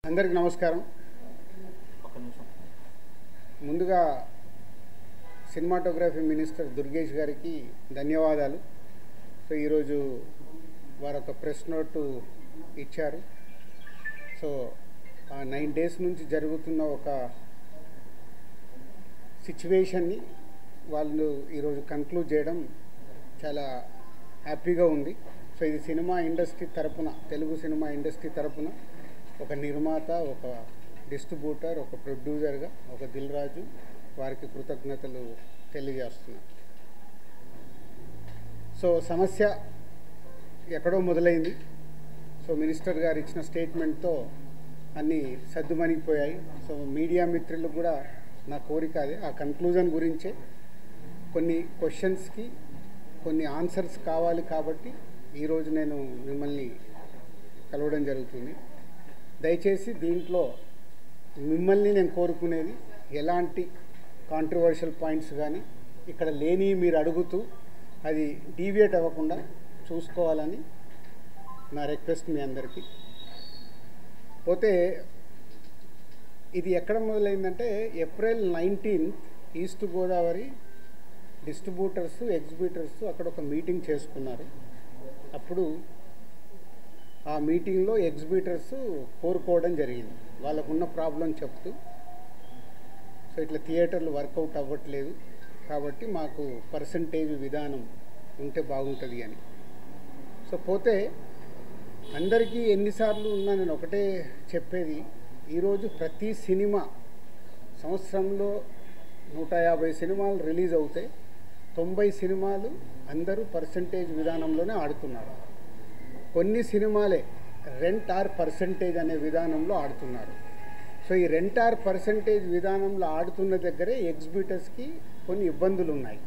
అందరికి నమస్కారం. ముందుగా సినిమాటోగ్రఫీ మినిస్టర్ దుర్గేష్ గారికి ధన్యవాదాలు. సో ఈరోజు వారు ఒక ప్రెస్ నోటు ఇచ్చారు. సో 9 days నుంచి జరుగుతున్న ఒక సిచ్యువేషన్ని వాళ్ళు ఈరోజు కంక్లూడ్ చేయడం చాలా హ్యాపీగా ఉంది. సో ఇది సినిమా ఇండస్ట్రీ తరపున, తెలుగు సినిమా ఇండస్ట్రీ తరపున ఒక నిర్మాత, ఒక డిస్ట్రిబ్యూటర్, ఒక ప్రొడ్యూసర్గా ఒక దిల్ రాజు వారికి కృతజ్ఞతలు తెలియజేస్తున్నాను. సో సమస్య ఎక్కడో మొదలైంది. సో మినిస్టర్ గారు ఇచ్చిన స్టేట్మెంట్తో అన్నీ సద్దుమణిగిపోయాయి. సో మీడియా మిత్రులు కూడా నా కోరిక అదే, ఆ కన్క్లూజన్ గురించే కొన్ని క్వశ్చన్స్కి కొన్ని ఆన్సర్స్ కావాలి కాబట్టి ఈరోజు నేను మిమ్మల్ని కలవడం జరుగుతుంది. దయచేసి దీంట్లో మిమ్మల్ని నేను కోరుకునేది ఎలాంటి కాంట్రవర్షియల్ పాయింట్స్ కానీ ఇక్కడ లేని మీరు అడుగుతూ అది డీవియేట్ అవ్వకుండా చూసుకోవాలని నా రిక్వెస్ట్ మీ అందరికీ. పోతే ఇది ఎక్కడ మొదలైందంటే April 19 east Godavari distributors, exhibitors అక్కడ ఒక మీటింగ్ చేసుకున్నారు. అప్పుడు ఆ మీటింగ్లో ఎగ్జిబిటర్స్ కోరుకోవడం జరిగింది, వాళ్ళకున్న ప్రాబ్లం చెప్తూ. సో ఇట్లా థియేటర్లు వర్కౌట్ అవ్వట్లేదు కాబట్టి మాకు పర్సంటేజ్ విధానం ఉంటే బాగుంటుంది అని. సో పోతే అందరికీ ఎన్నిసార్లు ఉన్నా నేను ఒకటే చెప్పేది, ఈరోజు ప్రతి సినిమా సంవత్సరంలో 150 సినిమాలు రిలీజ్ అవుతాయి, 90 సినిమాలు అందరూ పర్సంటేజ్ విధానంలోనే ఆడుతున్నారు. కొన్ని సినిమాలే రెంట్ ఆర్ పర్సంటేజ్ అనే విధానంలో ఆడుతున్నారు. సో ఈ రెంట్ ఆర్ పర్సంటేజ్ విధానంలో ఆడుతున్న దగ్గరే ఎగ్జిబిటర్స్కి కొన్ని ఇబ్బందులు ఉన్నాయి.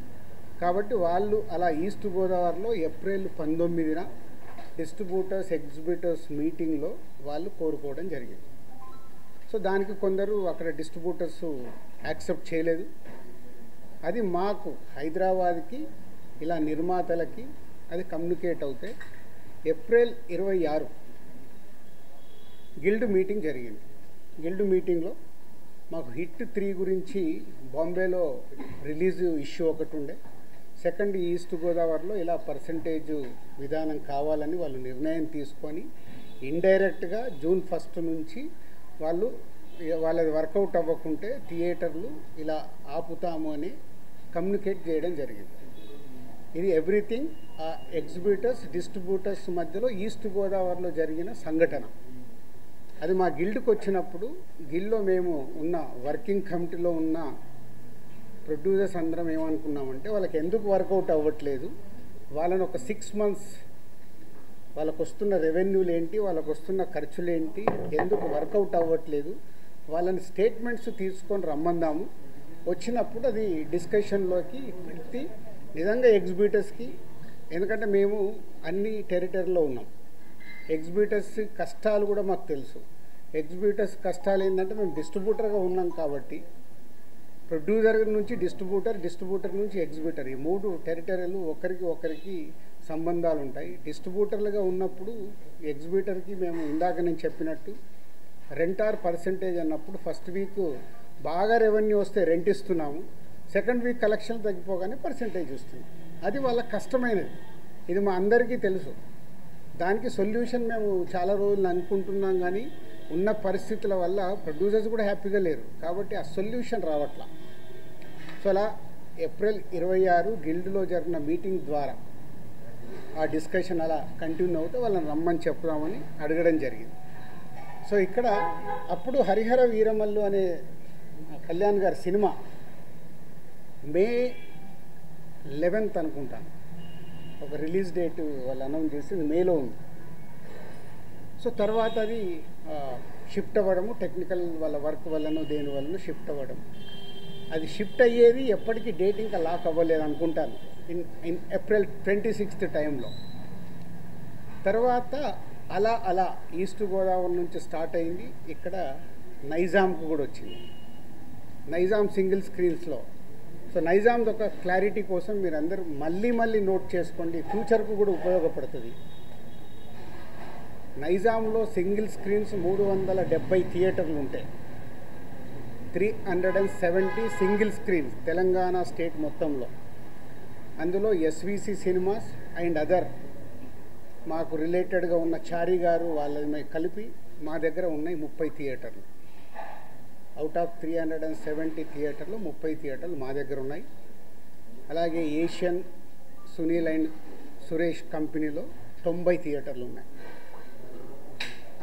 కాబట్టి వాళ్ళు అలా ఈస్ట్ గోదావరిలో April 19 డిస్ట్రిబ్యూటర్స్, ఎగ్జిబిటర్స్ మీటింగ్లో వాళ్ళు కోరుకోవడం జరిగింది. సో దానికి కొందరు అక్కడ డిస్ట్రిబ్యూటర్స్ యాక్సెప్ట్ చేయలేదు. అది మాకు హైదరాబాద్కి ఇలా నిర్మాతలకి అది కమ్యూనికేట్ అవుతే April 26 గిల్డ్ మీటింగ్ జరిగింది. గిల్డ్ మీటింగ్లో మాకు హిట్ 3 గురించి బాంబేలో రిలీజ్ ఇష్యూ ఒకటి ఉండే, సెకండ్ ఈస్ట్ గోదావరిలో ఇలా పర్సంటేజ్ విధానం కావాలని వాళ్ళు నిర్ణయం తీసుకొని ఇండైరెక్ట్గా June 1 నుంచి వాళ్ళది వర్కౌట్ అవ్వకుంటే థియేటర్లు ఇలా ఆపుతాము అని కమ్యూనికేట్ చేయడం జరిగింది. ఇది ఎవ్రీథింగ్ ఆ ఎగ్జిబిటర్స్, డిస్ట్రిబ్యూటర్స్ మధ్యలో ఈస్ట్ గోదావరిలో జరిగిన సంఘటన. అది మా గిల్డ్కి వచ్చినప్పుడు గిల్డ్లో మేము ఉన్న వర్కింగ్ కమిటీలో ఉన్న ప్రొడ్యూసర్స్ అందరం ఏమనుకున్నామంటే, వాళ్ళకి ఎందుకు వర్కౌట్ అవ్వట్లేదు, వాళ్ళని ఒక 6 months వాళ్ళకు వస్తున్న రెవెన్యూలు ఏంటి, వాళ్ళకు వస్తున్న ఖర్చులు ఏంటి, ఎందుకు వర్కౌట్ అవ్వట్లేదు, వాళ్ళని స్టేట్మెంట్స్ తీసుకొని రమ్మందాము. వచ్చినప్పుడు అది డిస్కషన్లోకి పెట్టి నిజంగా ఎగ్జిబిటర్స్కి, ఎందుకంటే మేము అన్ని టెరిటరీలో ఉన్నాం, ఎగ్జిబిటర్స్ కష్టాలు కూడా మాకు తెలుసు. ఎగ్జిబిటర్స్ కష్టాలు ఏంటంటే మేము డిస్ట్రిబ్యూటర్గా ఉన్నాం కాబట్టి ప్రొడ్యూసర్ నుంచి డిస్ట్రిబ్యూటర్, డిస్ట్రిబ్యూటర్ నుంచి ఎగ్జిబిటర్, ఈ 3 టెరిటరీలు ఒకరికి సంబంధాలు ఉంటాయి. డిస్ట్రిబ్యూటర్లుగా ఉన్నప్పుడు ఎగ్జిబిటర్కి మేము ఇందాక నేను చెప్పినట్టు రెంట్ ఆర్ పర్సంటేజ్ అన్నప్పుడు ఫస్ట్ వీక్ బాగా రెవెన్యూ వస్తే రెంట్ ఇస్తున్నాము, సెకండ్ వీక్ కలెక్షన్ తగ్గిపోగానే పర్సంటేజ్ వస్తుంది. అది వాళ్ళకి కష్టమైనది, ఇది మా అందరికీ తెలుసు. దానికి సొల్యూషన్ మేము చాలా రోజులు అనుకుంటున్నాం, కానీ ఉన్న పరిస్థితుల వల్ల ప్రొడ్యూసర్స్ కూడా హ్యాపీగా లేరు కాబట్టి ఆ సొల్యూషన్ రావట్లా. సో అలా April 26 గిల్డ్లో జరిగిన మీటింగ్ ద్వారా ఆ డిస్కషన్ అలా కంటిన్యూ అవుతే వాళ్ళని రమ్మని చెప్దామని అడగడం జరిగింది. సో ఇక్కడ అప్పుడు హరిహర వీరమల్లు అనే కళ్యాణ్ గారి సినిమా May 11 అనుకుంటాను ఒక రిలీజ్ డేట్ వాళ్ళు అనౌన్స్ చేసింది, మేలో ఉంది. సో తర్వాత అది షిఫ్ట్ అవ్వడము, టెక్నికల్ వాళ్ళ వర్క్ వల్లనో దేని వల్లనో షిఫ్ట్ అవ్వడం, అది షిఫ్ట్ అయ్యేది ఎప్పటికీ డేట్ ఇంకా లాక్ అవ్వలేదు అనుకుంటాను, ఇన్ April 26 టైంలో. తర్వాత అలా ఈస్ట్ గోదావరి నుంచి స్టార్ట్ అయింది, ఇక్కడ నైజాంకు కూడా వచ్చింది, నైజాం సింగిల్ స్క్రీన్స్లో. సో నైజాంది ఒక క్లారిటీ కోసం మీరు అందరూ మళ్ళీ నోట్ చేసుకోండి, ఫ్యూచర్కు కూడా ఉపయోగపడుతుంది. నైజాంలో సింగిల్ స్క్రీన్స్ 370 థియేటర్లు ఉంటాయి. 370 సింగిల్ స్క్రీన్స్ తెలంగాణ స్టేట్ మొత్తంలో. అందులో ఎస్విసి సినిమాస్ అండ్ అదర్ మాకు రిలేటెడ్గా ఉన్న చారి గారు వాళ్ళని కలిపి మా దగ్గర ఉన్నాయి 30 థియేటర్లు. అవుట్ ఆఫ్ 370 థియేటర్లు 30 థియేటర్లు మా దగ్గర ఉన్నాయి. అలాగే ఏషియన్ సునీల్ అండ్ సురేష్ కంపెనీలో 90 థియేటర్లు ఉన్నాయి.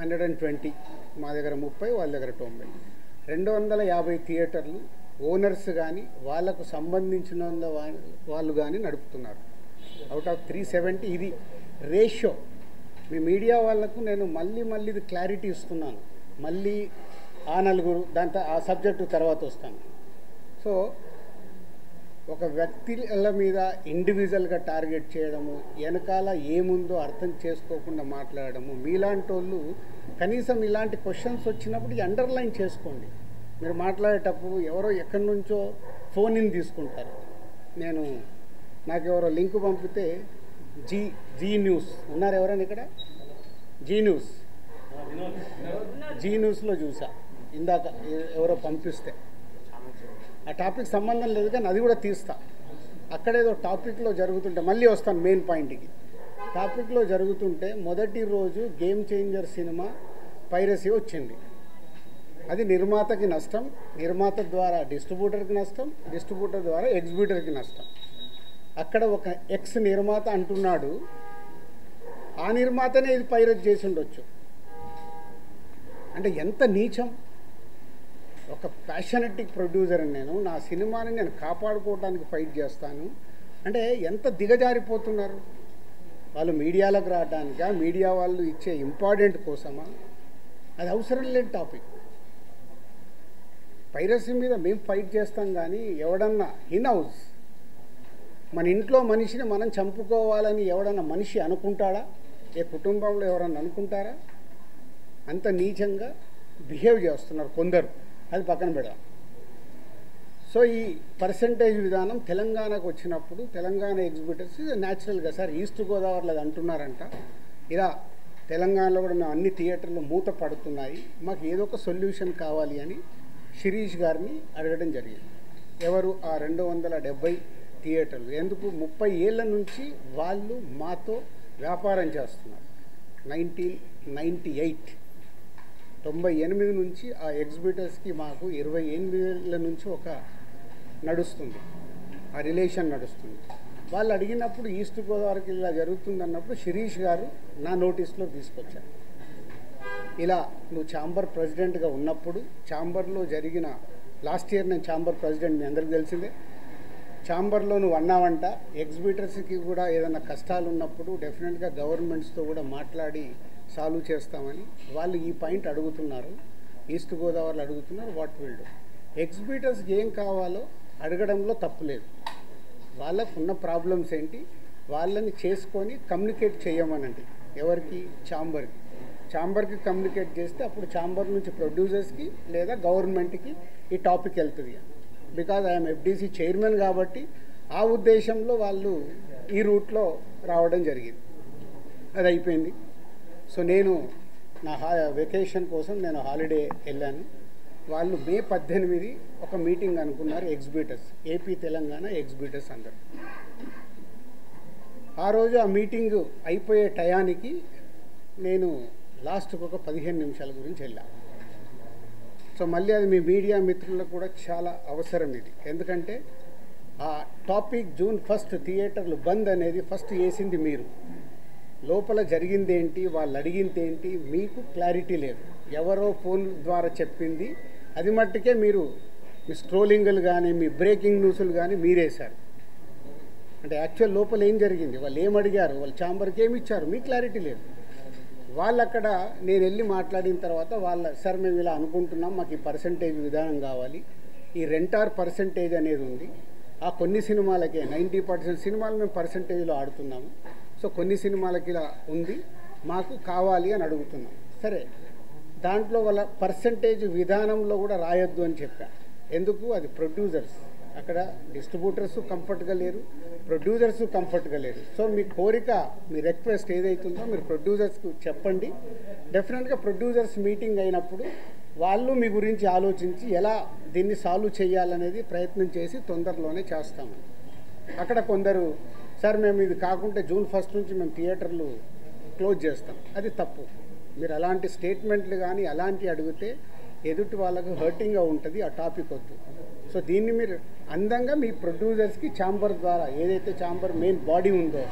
120 మా దగ్గర 30, వాళ్ళ దగ్గర 90. 250 థియేటర్లు ఓనర్స్ కానీ వాళ్ళకు సంబంధించిన వాళ్ళు కానీ నడుపుతున్నారు. అవుట్ ఆఫ్ 370 ఇది రేషియో. మీ మీడియా వాళ్ళకు నేను మళ్ళీ ఇది క్లారిటీ ఇస్తున్నాను. మళ్ళీ ఆ నలుగురు దాంతో ఆ సబ్జెక్టు తర్వాత వస్తాను. సో ఒక వ్యక్తుల మీద ఇండివిజువల్గా టార్గెట్ చేయడము, వెనకాల ఏముందో అర్థం చేసుకోకుండా మాట్లాడము, మీలాంటి వాళ్ళు కనీసం ఇలాంటి క్వశ్చన్స్ వచ్చినప్పుడు అండర్లైన్ చేసుకోండి. మీరు మాట్లాడేటప్పుడు ఎవరో ఎక్కడి నుంచో ఫోన్ ఇన్ తీసుకుంటారు. నాకు ఎవరో లింక్ పంపితే జీ న్యూస్ ఉన్నారు ఎవరైనా ఇక్కడ? జీ న్యూస్లో చూసా ఇందాక ఎవరో పంపిస్తే. ఆ టాపిక్ సంబంధం లేదు కానీ అది కూడా తీస్తా. అక్కడేదో టాపిక్లో జరుగుతుంటే మళ్ళీ వస్తాను మెయిన్ పాయింట్కి. టాపిక్లో జరుగుతుంటే మొదటి రోజు గేమ్ చేంజర్ సినిమా పైరసీ వచ్చింది. అది నిర్మాతకి నష్టం, నిర్మాత ద్వారా డిస్ట్రిబ్యూటర్కి నష్టం, డిస్ట్రిబ్యూటర్ ద్వారా ఎగ్జిబ్యూటర్కి నష్టం. అక్కడ ఒక ఎక్స్ నిర్మాత అంటున్నాడు, ఆ నిర్మాతనే ఇది పైరసీ చేసి ఉండొచ్చు. అంటే ఎంత నీచం! ఒక ప్యాషనెటిక్ ప్రొడ్యూసర్ నేను, నా సినిమాని నేను కాపాడుకోవడానికి ఫైట్ చేస్తాను అంటే ఎంత దిగజారిపోతున్నారు వాళ్ళు. మీడియాలోకి రావడానికా, మీడియా వాళ్ళు ఇచ్చే ఇంపార్టెంట్ కోసమా? అది అవసరం లేని టాపిక్. పైరసీ మీద మేము ఫైట్ చేస్తాం కానీ ఎవడన్నా ఇన్హౌస్ మన ఇంట్లో మనిషిని మనం చంపుకోవాలని ఎవడన్నా మనిషి అనుకుంటాడా? ఏ కుటుంబంలో ఎవరన్నా అనుకుంటారా? అంత నీచంగా బిహేవ్ చేస్తున్నారు కొందరు. అది పక్కన పెడదాం. సో ఈ పర్సంటేజ్ విధానం తెలంగాణకు వచ్చినప్పుడు తెలంగాణ ఎగ్జిబిటర్స్ న్యాచురల్గా సార్ ఈస్ట్ గోదావరిలో అది అంటున్నారంట, ఇలా తెలంగాణలో కూడా మేము అన్ని థియేటర్లు మూత పడుతున్నాయి, మాకు ఏదో ఒక సొల్యూషన్ కావాలి అని శిరీష్ గారిని అడగడం జరిగింది. ఎవరు ఆ 270 థియేటర్లు? ఎందుకు 30 ఏళ్ళ నుంచి వాళ్ళు మాతో వ్యాపారం చేస్తున్నారు. 98 నుంచి ఆ ఎగ్జిబిటర్స్కి మాకు 28 ఏళ్ళ నుంచి ఒక నడుస్తుంది, ఆ రిలేషన్ నడుస్తుంది. వాళ్ళు అడిగినప్పుడు ఈస్ట్ గోదావరికి ఇలా జరుగుతుంది అన్నప్పుడు శిరీష్ గారు నా నోటీస్లో తీసుకొచ్చారు. ఇలా నువ్వు ఛాంబర్ ప్రెసిడెంట్గా ఉన్నప్పుడు ఛాంబర్లో జరిగిన లాస్ట్ ఇయర్ నేను ఛాంబర్ ప్రెసిడెంట్, మీ అందరికీ తెలిసిందే. ఛాంబర్లో నువ్వు అన్నావంట ఎగ్జిబిటర్స్కి కూడా ఏదైనా కష్టాలు ఉన్నప్పుడు డెఫినెట్గా గవర్నమెంట్స్తో కూడా మాట్లాడి సాల్వ్ చేస్తామని వాళ్ళు ఈ పాయింట్ అడుగుతున్నారు. ఈస్ట్ గోదావరిలో అడుగుతున్నారు. What will do? ఎగ్జిబిటర్స్కి ఏం కావాలో అడగడంలో తప్పులేదు. వాళ్ళకు ఉన్న ప్రాబ్లమ్స్ ఏంటి వాళ్ళని చేసుకొని కమ్యూనికేట్ చేయమనండి. ఎవరికి? ఛాంబర్కి కమ్యూనికేట్ చేస్తే అప్పుడు ఛాంబర్ నుంచి ప్రొడ్యూసర్స్కి లేదా గవర్నమెంట్కి ఈ టాపిక్ వెళ్తుంది. బికాజ్ ఐఎమ్ ఎఫ్డీసీ చైర్మన్ కాబట్టి ఆ ఉద్దేశంలో వాళ్ళు ఈ రూట్లో రావడం జరిగింది. అది అయిపోయింది. సో నేను నా వెకేషన్ కోసం నేను హాలిడే వెళ్ళాను. వాళ్ళు మే 18 ఒక మీటింగ్ అనుకున్నారు ఎగ్జిబిటర్స్, ఏపీ తెలంగాణ ఎగ్జిబిటర్స్ అందరూ. ఆ రోజు ఆ మీటింగ్ అయిపోయే టయానికి నేను లాస్ట్కి ఒక 15 నిమిషాల గురించి వెళ్ళాను. సో మళ్ళీ అది మీ మీడియా మిత్రులకు కూడా చాలా అవసరం ఇది. ఎందుకంటే ఆ టాపిక్ June 1 థియేటర్లు బంద్ అనేది ఫస్ట్ వేసింది మీరు. లోపల జరిగింది ఏంటి, వాళ్ళు అడిగింది ఏంటి, మీకు క్లారిటీ లేదు. ఎవరో ఫోన్ ద్వారా చెప్పింది అది మట్టుకే మీరు మీ స్ట్రోలింగ్లు కానీ మీ బ్రేకింగ్ న్యూస్లు కానీ మీరేశారు. అంటే యాక్చువల్ లోపల ఏం జరిగింది, వాళ్ళు ఏం అడిగారు, వాళ్ళు ఛాంబర్కి ఏమి ఇచ్చారు, మీకు క్లారిటీ లేదు. వాళ్ళు అక్కడ నేను వెళ్ళి మాట్లాడిన తర్వాత సార్ మేము ఇలా అనుకుంటున్నాం, మాకు ఈ పర్సంటేజ్ విధానం కావాలి, ఈ రెంటార్ పర్సంటేజ్ అనేది ఉంది, ఆ కొన్ని సినిమాలకే 90% సినిమాలు మేము పర్సంటేజ్లో ఆడుతున్నాము, సో కొన్ని సినిమాలకి ఇలా ఉంది, మాకు కావాలి అని అడుగుతున్నాం. సరే, దాంట్లో వాళ్ళ పర్సంటేజ్ విధానంలో కూడా రాయొద్దు అని చెప్పా. ఎందుకు? అది ప్రొడ్యూసర్స్, అక్కడ డిస్ట్రిబ్యూటర్స్ కంఫర్ట్గా లేరు, ప్రొడ్యూసర్స్ కంఫర్ట్గా లేరు. సో మీ కోరిక, మీ రిక్వెస్ట్ ఏదైతుందో మీరు ప్రొడ్యూసర్స్కు చెప్పండి. డెఫినెట్గా ప్రొడ్యూసర్స్ మీటింగ్ అయినప్పుడు వాళ్ళు మీ గురించి ఆలోచించి ఎలా దీన్ని సాల్వ్ చేయాలనేది ప్రయత్నం చేసి తొందరలోనే చేస్తాము. అక్కడ కొందరు సార్ మేము ఇది కాకుంటే June 1 నుంచి మేము థియేటర్లు క్లోజ్ చేస్తాం, అది తప్పు. మీరు అలాంటి స్టేట్మెంట్లు కానీ అలాంటివి అడిగితే ఎదుటి వాళ్ళకు హర్టింగ్గా ఉంటుంది, ఆ టాపిక్ వద్దు. సో దీన్ని మీరు అందంగా మీ ప్రొడ్యూసర్స్కి ఛాంబర్ ద్వారా, ఏదైతే ఛాంబర్ మెయిన్ బాడీ ఉందో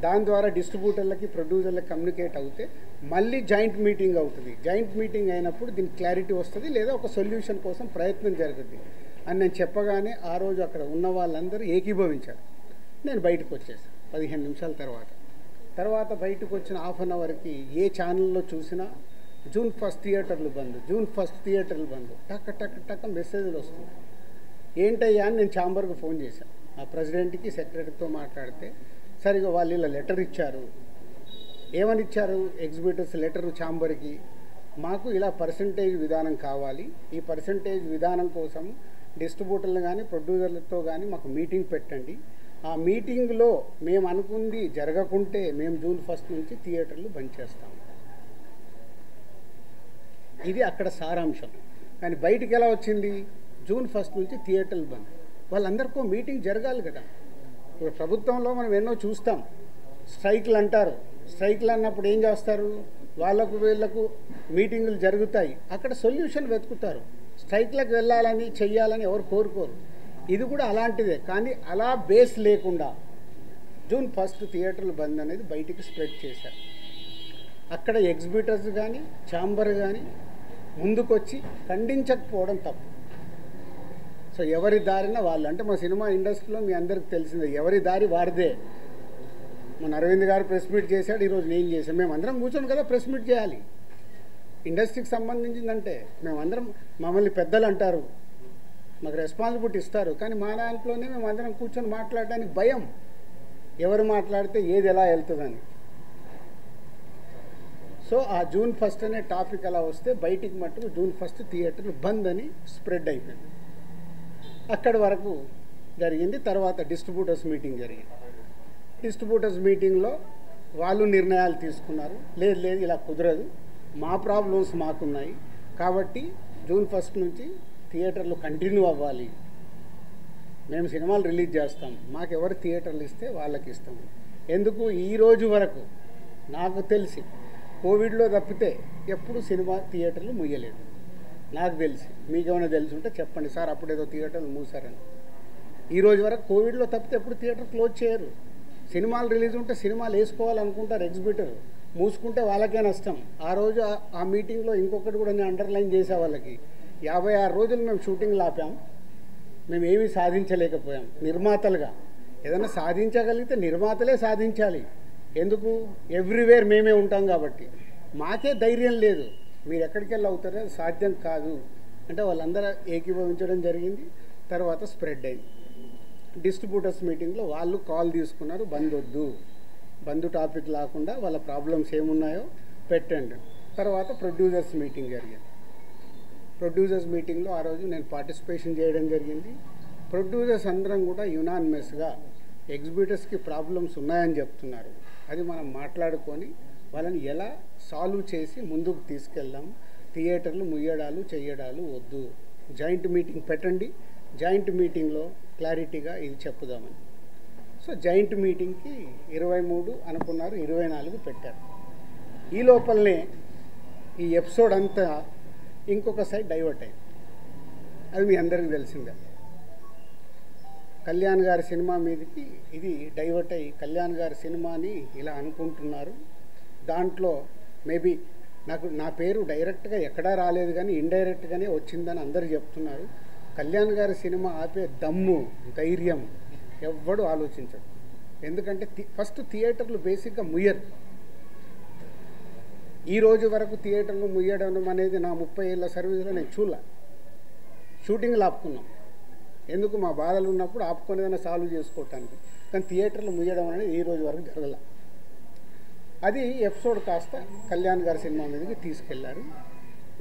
దాని ద్వారా డిస్ట్రిబ్యూటర్లకి ప్రొడ్యూసర్లకి కమ్యూనికేట్ అవుతే మళ్ళీ జాయింట్ మీటింగ్ అవుతుంది. జాయింట్ మీటింగ్ అయినప్పుడు దీనికి క్లారిటీ వస్తుంది, లేదా ఒక సొల్యూషన్ కోసం ప్రయత్నం జరుగుతుంది అని నేను చెప్పగానే ఆ రోజు అక్కడ ఉన్న వాళ్ళందరూ ఏకీభవించారు. నేను బయటకు వచ్చేసాను 15 నిమిషాల తర్వాత బయటకు వచ్చిన హాఫ్ అన్ అవర్కి ఏ ఛానల్లో చూసినా June 1 థియేటర్లు బంద్, June 1 థియేటర్లు బంద్, టక్క మెసేజ్లు వస్తుంది. ఏంటయ్యా అని నేను ఛాంబర్కి ఫోన్ చేశాను. ఆ ప్రెసిడెంట్కి సెక్రటరీతో మాట్లాడితే సరిగా వాళ్ళు ఇలా లెటర్ ఇచ్చారు. ఏమని ఇచ్చారు? ఎగ్జిబిటర్స్ లెటరు ఛాంబర్కి, మాకు ఇలా పర్సంటేజ్ విధానం కావాలి, ఈ పర్సంటేజ్ విధానం కోసం డిస్ట్రిబ్యూటర్లు కానీ ప్రొడ్యూసర్లతో కానీ మాకు మీటింగ్ పెట్టండి. ఆ మీటింగ్లో మేము అనుకుంది జరగకుంటే మేము June 1 నుంచి థియేటర్లు బంద్ చేస్తాము. ఇది అక్కడ సారాంశం. కానీ బయటికి ఎలా వచ్చింది? June 1 నుంచి థియేటర్లు బంద్. వాళ్ళందరికీ మీటింగ్ జరగాలి కదా. ఇప్పుడు ప్రభుత్వంలో మనం ఎన్నో చూస్తాం, స్ట్రైక్లు అంటారు. స్ట్రైక్లు అన్నప్పుడు ఏం చేస్తారు? వాళ్ళకు వీళ్ళకు మీటింగులు జరుగుతాయి, అక్కడ సొల్యూషన్ వెతుకుతారు. స్ట్రైక్లకు వెళ్ళాలని చెయ్యాలని ఎవరు కోరుకోరు. ఇది కూడా అలాంటిదే. కానీ అలా బేస్ లేకుండా June 1 థియేటర్లు బంద్ అనేది బయటికి స్ప్రెడ్ చేశారు. అక్కడ ఎగ్జిబిటర్స్ కానీ ఛాంబర్ కానీ ముందుకొచ్చి ఖండించకపోవడం తప్పు. సో ఎవరి దారిన వాళ్ళు, అంటే మా సినిమా ఇండస్ట్రీలో మీ అందరికి తెలిసిందే, ఎవరి దారి వారిదే. మన అరవింద్ గారు ప్రెస్ మీట్ చేశాడు, ఈరోజు నేను చేశాను. మేము అందరం కూర్చొని కదా ప్రెస్ మీట్ చేయాలి. ఇండస్ట్రీకి సంబంధించిందంటే మేమందరం, మమ్మల్ని పెద్దలు అంటారు, మాకు రెస్పాన్సిబిలిటీ ఇస్తారు, కానీ మా దాంట్లోనే మేము అందరం కూర్చొని మాట్లాడడానికి భయం, ఎవరు మాట్లాడితే ఏది ఎలా వెళ్తుందని. సో ఆ June 1 అనే టాపిక్ అలా వస్తే బయటికి మట్టుకు June 1 థియేటర్లు బంద్ అని స్ప్రెడ్ అయిపోయింది. అక్కడి వరకు జరిగింది. తర్వాత డిస్ట్రిబ్యూటర్స్ మీటింగ్ జరిగింది. డిస్ట్రిబ్యూటర్స్ మీటింగ్లో వాళ్ళు నిర్ణయాలు తీసుకున్నారు. లేదు ఇలా కుదరదు, మా ప్రాబ్లమ్స్ మాకున్నాయి కాబట్టి June 1 నుంచి థియేటర్లు కంటిన్యూ అవ్వాలి, మేము సినిమాలు రిలీజ్ చేస్తాం, మాకు ఎవరు థియేటర్లు ఇస్తే వాళ్ళకి ఇస్తాము. ఎందుకు ఈ రోజు వరకు నాకు తెలిసి కోవిడ్లో తప్పితే ఎప్పుడు సినిమా థియేటర్లు ముయ్యలేదు నాకు తెలిసి. మీకేమైనా తెలిసి ఉంటే చెప్పండి సార్, అప్పుడేదో థియేటర్లు మూసారని. ఈ రోజు వరకు కోవిడ్లో తప్పితే ఎప్పుడు థియేటర్ క్లోజ్ చేయరు. సినిమాలు రిలీజ్ ఉంటే సినిమాలు వేసుకోవాలనుకుంటారు ఎగ్జిబిటర్, మూసుకుంటే వాళ్ళకే నష్టం. ఆ రోజు ఆ మీటింగ్లో ఇంకొకటి కూడా నేను అండర్లైన్ చేసే వాళ్ళకి, 56 రోజులు మేము షూటింగ్లు ఆపాం, మేము ఏమీ సాధించలేకపోయాం. నిర్మాతలుగా ఏదైనా సాధించగలిగితే నిర్మాతలే సాధించాలి. ఎందుకు? ఎవ్రీవేర్ మేమే ఉంటాం కాబట్టి. మాకే ధైర్యం లేదు, మీరు ఎక్కడికి వెళ్ళి అవుతారో అది సాధ్యం కాదు అంటే వాళ్ళందరూ ఏకీభవించడం జరిగింది. తర్వాత స్ప్రెడ్ అయింది. డిస్ట్రిబ్యూటర్స్ మీటింగ్లో వాళ్ళు కాల్ తీసుకున్నారు, బంద్ వద్దు, బంద్ టాపిక్ లేకుండా వాళ్ళ ప్రాబ్లమ్స్ ఏమున్నాయో పెట్టండి. తర్వాత ప్రొడ్యూసర్స్ మీటింగ్ జరిగింది. ప్రొడ్యూసర్స్ మీటింగ్లో ఆ రోజు నేను పార్టిసిపేషన్ చేయడం జరిగింది. ప్రొడ్యూసర్స్ అందరం కూడా యునానిమస్గా ఎగ్జిబిటర్స్కి ప్రాబ్లమ్స్ ఉన్నాయని చెప్తున్నారు. అది మనం మాట్లాడుకొని వాళ్ళని ఎలా సాల్వ్ చేసి ముందుకు తీసుకెళ్దాం. థియేటర్లు ముయ్యడాలు చేయడాలు వద్దు, జాయింట్ మీటింగ్ పెట్టండి, జాయింట్ మీటింగ్లో క్లారిటీగా ఇది చెప్పుదామని. సో జాయింట్ మీటింగ్కి 23 అనుకున్నారు, 24 పెట్టారు. ఈ లోపలనే ఈ ఎపిసోడ్ అంతా ఇంకొక సైడ్ డైవర్ట్ అయింది. అది మీ అందరికీ తెలిసిందే. కళ్యాణ్ గారి సినిమా మీదకి ఇది డైవర్ట్ అయ్యి కళ్యాణ్ గారి సినిమాని ఇలా అనుకుంటున్నారు. దాంట్లో మేబీ నా పేరు డైరెక్ట్గా ఎక్కడా రాలేదు కానీ ఇండైరెక్ట్గానే వచ్చిందని అందరూ చెప్తున్నారు. కళ్యాణ్ గారి సినిమా ఆపే దమ్ము, ధైర్యం ఎవ్వడు ఆలోచించడు. ఎందుకంటే ఫస్ట్ థియేటర్లు బేసిక్గా ముయ్యరు. ఈ రోజు వరకు థియేటర్లు ముయ్యడం అనేది నా 30 ఏళ్ళ సర్వీస్లో నేను చూడలే. షూటింగ్లు ఆపుకున్నాం, ఎందుకు? మా బాధలు ఉన్నప్పుడు ఆపుకునేదైనా సాల్వ్ చేసుకోవటానికి. కానీ థియేటర్లు ముయ్యడం అనేది ఈ రోజు వరకు జరగల. అది ఎపిసోడ్ కాస్త కళ్యాణ్ గారి సినిమా మీదకి తీసుకెళ్లారు.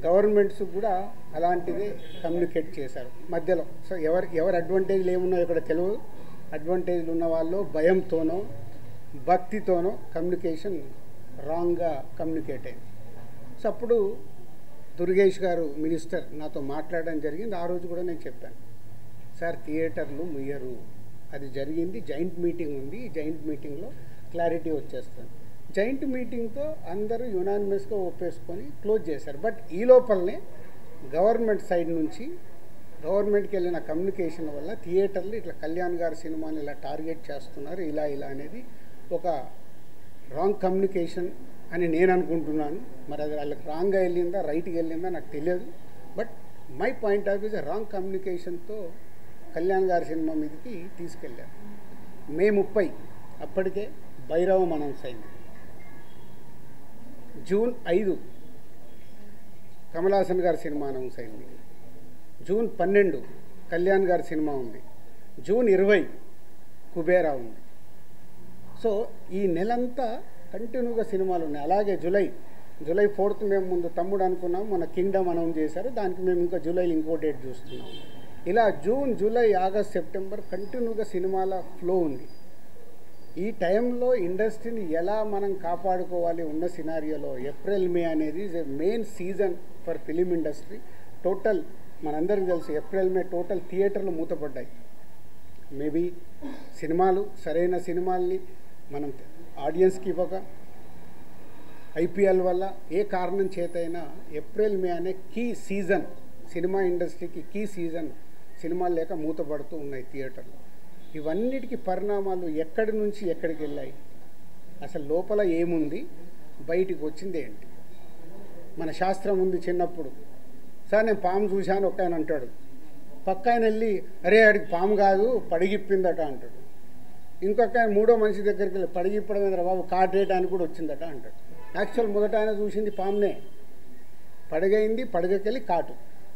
గవర్నమెంట్స్ కూడా అలాంటిదే కమ్యూనికేట్ చేశారు మధ్యలో. సో ఎవరి అడ్వాంటేజ్లు ఏమున్నాయో ఇక్కడ తెలియదు. అడ్వాంటేజ్లు ఉన్న వాళ్ళు భయంతోనో భక్తితోనో కమ్యూనికేషన్ రాంగ్గా కమ్యూనికేట్ అయింది. సో అప్పుడు దుర్గేష్ గారు మినిస్టర్ నాతో మాట్లాడడం జరిగింది. ఆ రోజు కూడా నేను చెప్పాను, సార్ థియేటర్లు ముయ్యరు, అది జరిగింది, జాయింట్ మీటింగ్ ఉంది, ఈ జాయింట్ మీటింగ్లో క్లారిటీ వచ్చేస్తుంది. జాయింట్ మీటింగ్తో అందరూ యునానిమస్గా ఒప్పేసుకొని క్లోజ్ చేశారు. బట్ ఈ లోపలనే గవర్నమెంట్ సైడ్ నుంచి గవర్నమెంట్కి వెళ్ళిన కమ్యూనికేషన్ వల్ల థియేటర్లు ఇట్లా కళ్యాణ్ గారి సినిమాని ఇలా టార్గెట్ చేస్తున్నారు, ఇలా అనేది ఒక రాంగ్ కమ్యూనికేషన్ అని నేను అనుకుంటున్నాను. మరి అది వాళ్ళకి రాంగ్గా వెళ్ళిందా రైట్గా వెళ్ళిందా నాకు తెలియదు. But my point of views wrong కమ్యూనికేషన్తో కళ్యాణ్ గారి సినిమా మీదకి తీసుకెళ్ళారు. మే 30 అప్పటికే భైరవం అనౌన్స్ అయింది. జూన్ 5 కమల్ హాసన్ గారి సినిమా అనౌన్స్ అయింది. జూన్ 12 కళ్యాణ్ గారి సినిమా ఉంది. జూన్ 20 కుబేరా ఉంది. సో ఈ నెలంతా కంటిన్యూగా సినిమాలు ఉన్నాయి. అలాగే జూలై 4th మేము ముందు తమ్ముడు అనుకున్నాం, మన కింగ్డమ్ అనౌన్స్ చేశారు, దానికి మేము ఇంకా జూలైలో ఇంకో డేట్ చూస్తున్నాం. ఇలా జూన్, జూలై, ఆగస్ట్, సెప్టెంబర్ కంటిన్యూగా సినిమాల ఫ్లో ఉంది. ఈ టైంలో ఇండస్ట్రీని ఎలా మనం కాపాడుకోవాలి ఉన్న సినారియోలో ఏప్రిల్ మే అనేది is a main season for film industry. Total మనందరికీ తెలుసు ఏప్రిల్ మే టోటల్ థియేటర్లు మూతపడ్డాయి. మేబీ సినిమాలు సరైన సినిమాల్ని మనం ఆడియన్స్కి ఇవ్వక, ఐపీఎల్ వల్ల ఏ కారణం చేతైనా ఏప్రిల్ మే అనే కీ సీజన్, సినిమా ఇండస్ట్రీకి కీ సీజన్, సినిమాలు లేక మూతపడుతూ ఉన్నాయి థియేటర్లు. ఇవన్నిటికీ పరిణామాలు ఎక్కడి నుంచి ఎక్కడికి వెళ్ళాయి, అసలు లోపల ఏముంది, బయటికి వచ్చింది ఏంటి? మన శాస్త్రం ఉంది. చిన్నప్పుడు సార్ నేను పాము చూశాను ఒక ఆయన అంటాడు, పక్క ఆయన వెళ్ళి అరే ఆడికి పాము కాదు పడిగిప్పిందట అంటాడు. ఇంకొక ఆయన మూడో మనిషి దగ్గరికి వెళ్ళి పడిగిప్పడం మీద బాబు కాటేయడానికి కూడా వచ్చిందట అంటాడు. యాక్చువల్ మొదట ఆయన చూసింది పామునే, పడగైంది, పడగకెళ్ళి కాటు.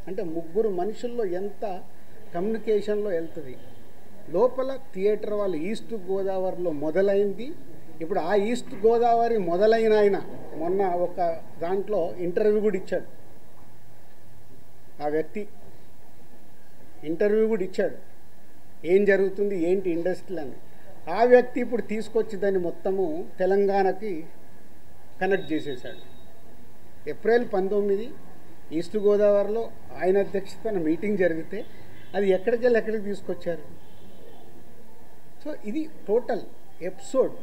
అంటే ముగ్గురు మనుషుల్లో ఎంత కమ్యూనికేషన్లో వెళ్తుంది. లోపల థియేటర్ వాళ్ళు ఈస్ట్ గోదావరిలో మొదలైంది. ఇప్పుడు ఆ ఈస్ట్ గోదావరి మొదలైన ఆయన మొన్న ఒక దాంట్లో ఇంటర్వ్యూ కూడా ఇచ్చాడు. ఆ వ్యక్తి ఇంటర్వ్యూ కూడా ఇచ్చాడు, ఏం జరుగుతుంది ఏంటి ఇండస్ట్రీ అని. ఆ వ్యక్తి ఇప్పుడు తీసుకొచ్చి దాన్ని మొత్తము తెలంగాణకి కనెక్ట్ చేసేసాడు. ఏప్రిల్ 19 ఈస్ట్ గోదావరిలో ఆయన అధ్యక్షతన మీటింగ్ జరిగితే అది ఎక్కడికి తీసుకొచ్చారు. సో ఇది టోటల్ ఎపిసోడ్.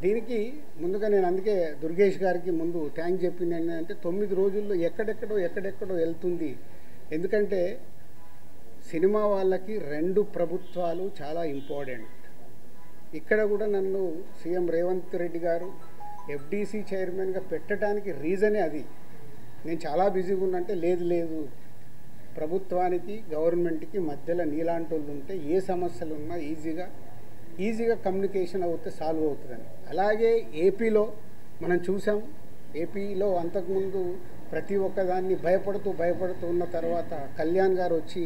దీనికి ముందుగా నేను అందుకే దుర్గేష్ గారికి ముందు థ్యాంక్ చెప్పింది ఏంటంటే 9 రోజుల్లో ఎక్కడెక్కడో వెళ్తుంది. ఎందుకంటే సినిమా వాళ్ళకి 2 ప్రభుత్వాలు చాలా ఇంపార్టెంట్. ఇక్కడ కూడా నన్ను సీఎం రేవంత్ రెడ్డి గారు ఎఫ్డీసీ చైర్మన్గా పెట్టడానికి రీజనే అది. నేను చాలా బిజీగా ఉన్నంటే లేదు ప్రభుత్వానికి గవర్నమెంట్కి మధ్యలో నీలాంటి వాళ్ళు ఉంటే ఏ సమస్యలు ఉన్నా ఈజీగా కమ్యూనికేషన్ అవుతే సాల్వ్ అవుతుందని. అలాగే ఏపీలో మనం చూసాం. ఏపీలో అంతకుముందు ప్రతి ఒక్కదాన్ని భయపడుతూ ఉన్న తర్వాత కళ్యాణ్ గారు వచ్చి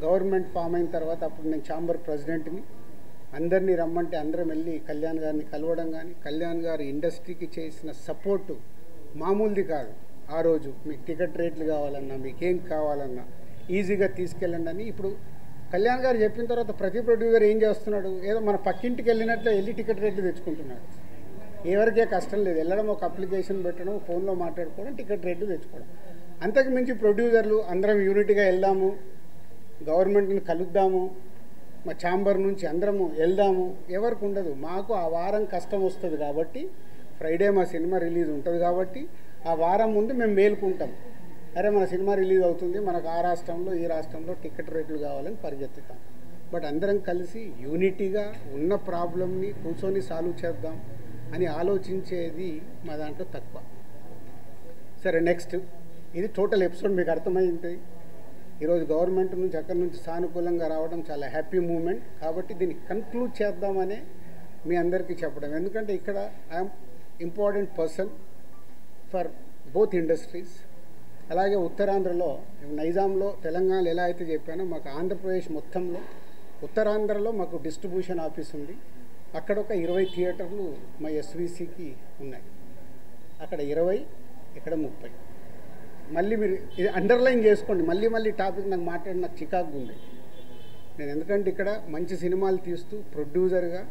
గవర్నమెంట్ ఫామ్ అయిన తర్వాత అప్పుడు నేను ఛాంబర్ ప్రెసిడెంట్ని, అందరినీ రమ్మంటే అందరం వెళ్ళి కళ్యాణ్ గారిని కలవడం కానీ, కళ్యాణ్ గారు ఇండస్ట్రీకి చేసిన సపోర్టు మామూలుది కాదు. ఆ రోజు మీకు టికెట్ రేట్లు కావాలన్నా, మీకేం కావాలన్నా ఈజీగా తీసుకెళ్ళండి అని. ఇప్పుడు కళ్యాణ్ గారు చెప్పిన తర్వాత ప్రతి ప్రొడ్యూసర్ ఏం చేస్తున్నాడు, ఏదో మన పక్కింటికి వెళ్ళినట్లే వెళ్ళి టికెట్ రేట్లు తెచ్చుకుంటున్నాడు. ఎవరికే కష్టం లేదు, వెళ్ళడం ఒక అప్లికేషన్ పెట్టడం, ఫోన్లో మాట్లాడుకోవడం, టికెట్ రేట్లు తెచ్చుకోవడం. అంతకు మించి ప్రొడ్యూసర్లు అందరం యూనిట్గా వెళ్దాము, గవర్నమెంట్ని కలుద్దాము, మా ఛాంబర్ నుంచి అందరము వెళ్దాము ఎవరికి ఉండదు. మాకు ఆ వారం కష్టం వస్తుంది కాబట్టి, ఫ్రైడే మా సినిమా రిలీజ్ ఉంటుంది కాబట్టి ఆ వారం ముందు మేము మేలుకుంటాం. అరే మన సినిమా రిలీజ్ అవుతుంది, మనకు ఆ రాష్ట్రంలో ఈ రాష్ట్రంలో టికెట్ రేట్లు కావాలని పరిగెత్తుతాం. బట్ అందరం కలిసి యూనిటీగా ఉన్న ప్రాబ్లమ్ని కూర్చొని సాల్వ్ చేద్దాం అని ఆలోచించేది మా దాంట్లో తక్కువ. సరే నెక్స్ట్, ఇది టోటల్ ఎపిసోడ్ మీకు అర్థమైంది. ఈరోజు గవర్నమెంట్ నుంచి అక్కడి నుంచి సానుకూలంగా రావడం చాలా హ్యాపీ మూమెంట్. కాబట్టి దీన్ని కన్క్లూడ్ చేద్దామనే మీ అందరికీ చెప్పడం. ఎందుకంటే ఇక్కడ I'm important person for both industries. అలాగే ఉత్తరాంధ్రలో, నైజాంలో, తెలంగాణలో ఎలా అయితే చెప్పానో మాకు ఆంధ్రప్రదేశ్ మొత్తంలో ఉత్తరాంధ్రలో మాకు డిస్ట్రిబ్యూషన్ ఆఫీస్ ఉంది. అక్కడ ఒక 20 థియేటర్లు మా ఎస్వీసీకి ఉన్నాయి. అక్కడ 20, ఇక్కడ 30. మళ్ళీ మీరు ఇది అండర్లైన్ చేసుకోండి, మళ్ళీ మళ్ళీ టాపిక్ నాకు మాట్లాడి నాకు చికాకు ఉంది. నేను ఎందుకంటే ఇక్కడ మంచి సినిమాలు తీస్తూ ప్రొడ్యూసర్గా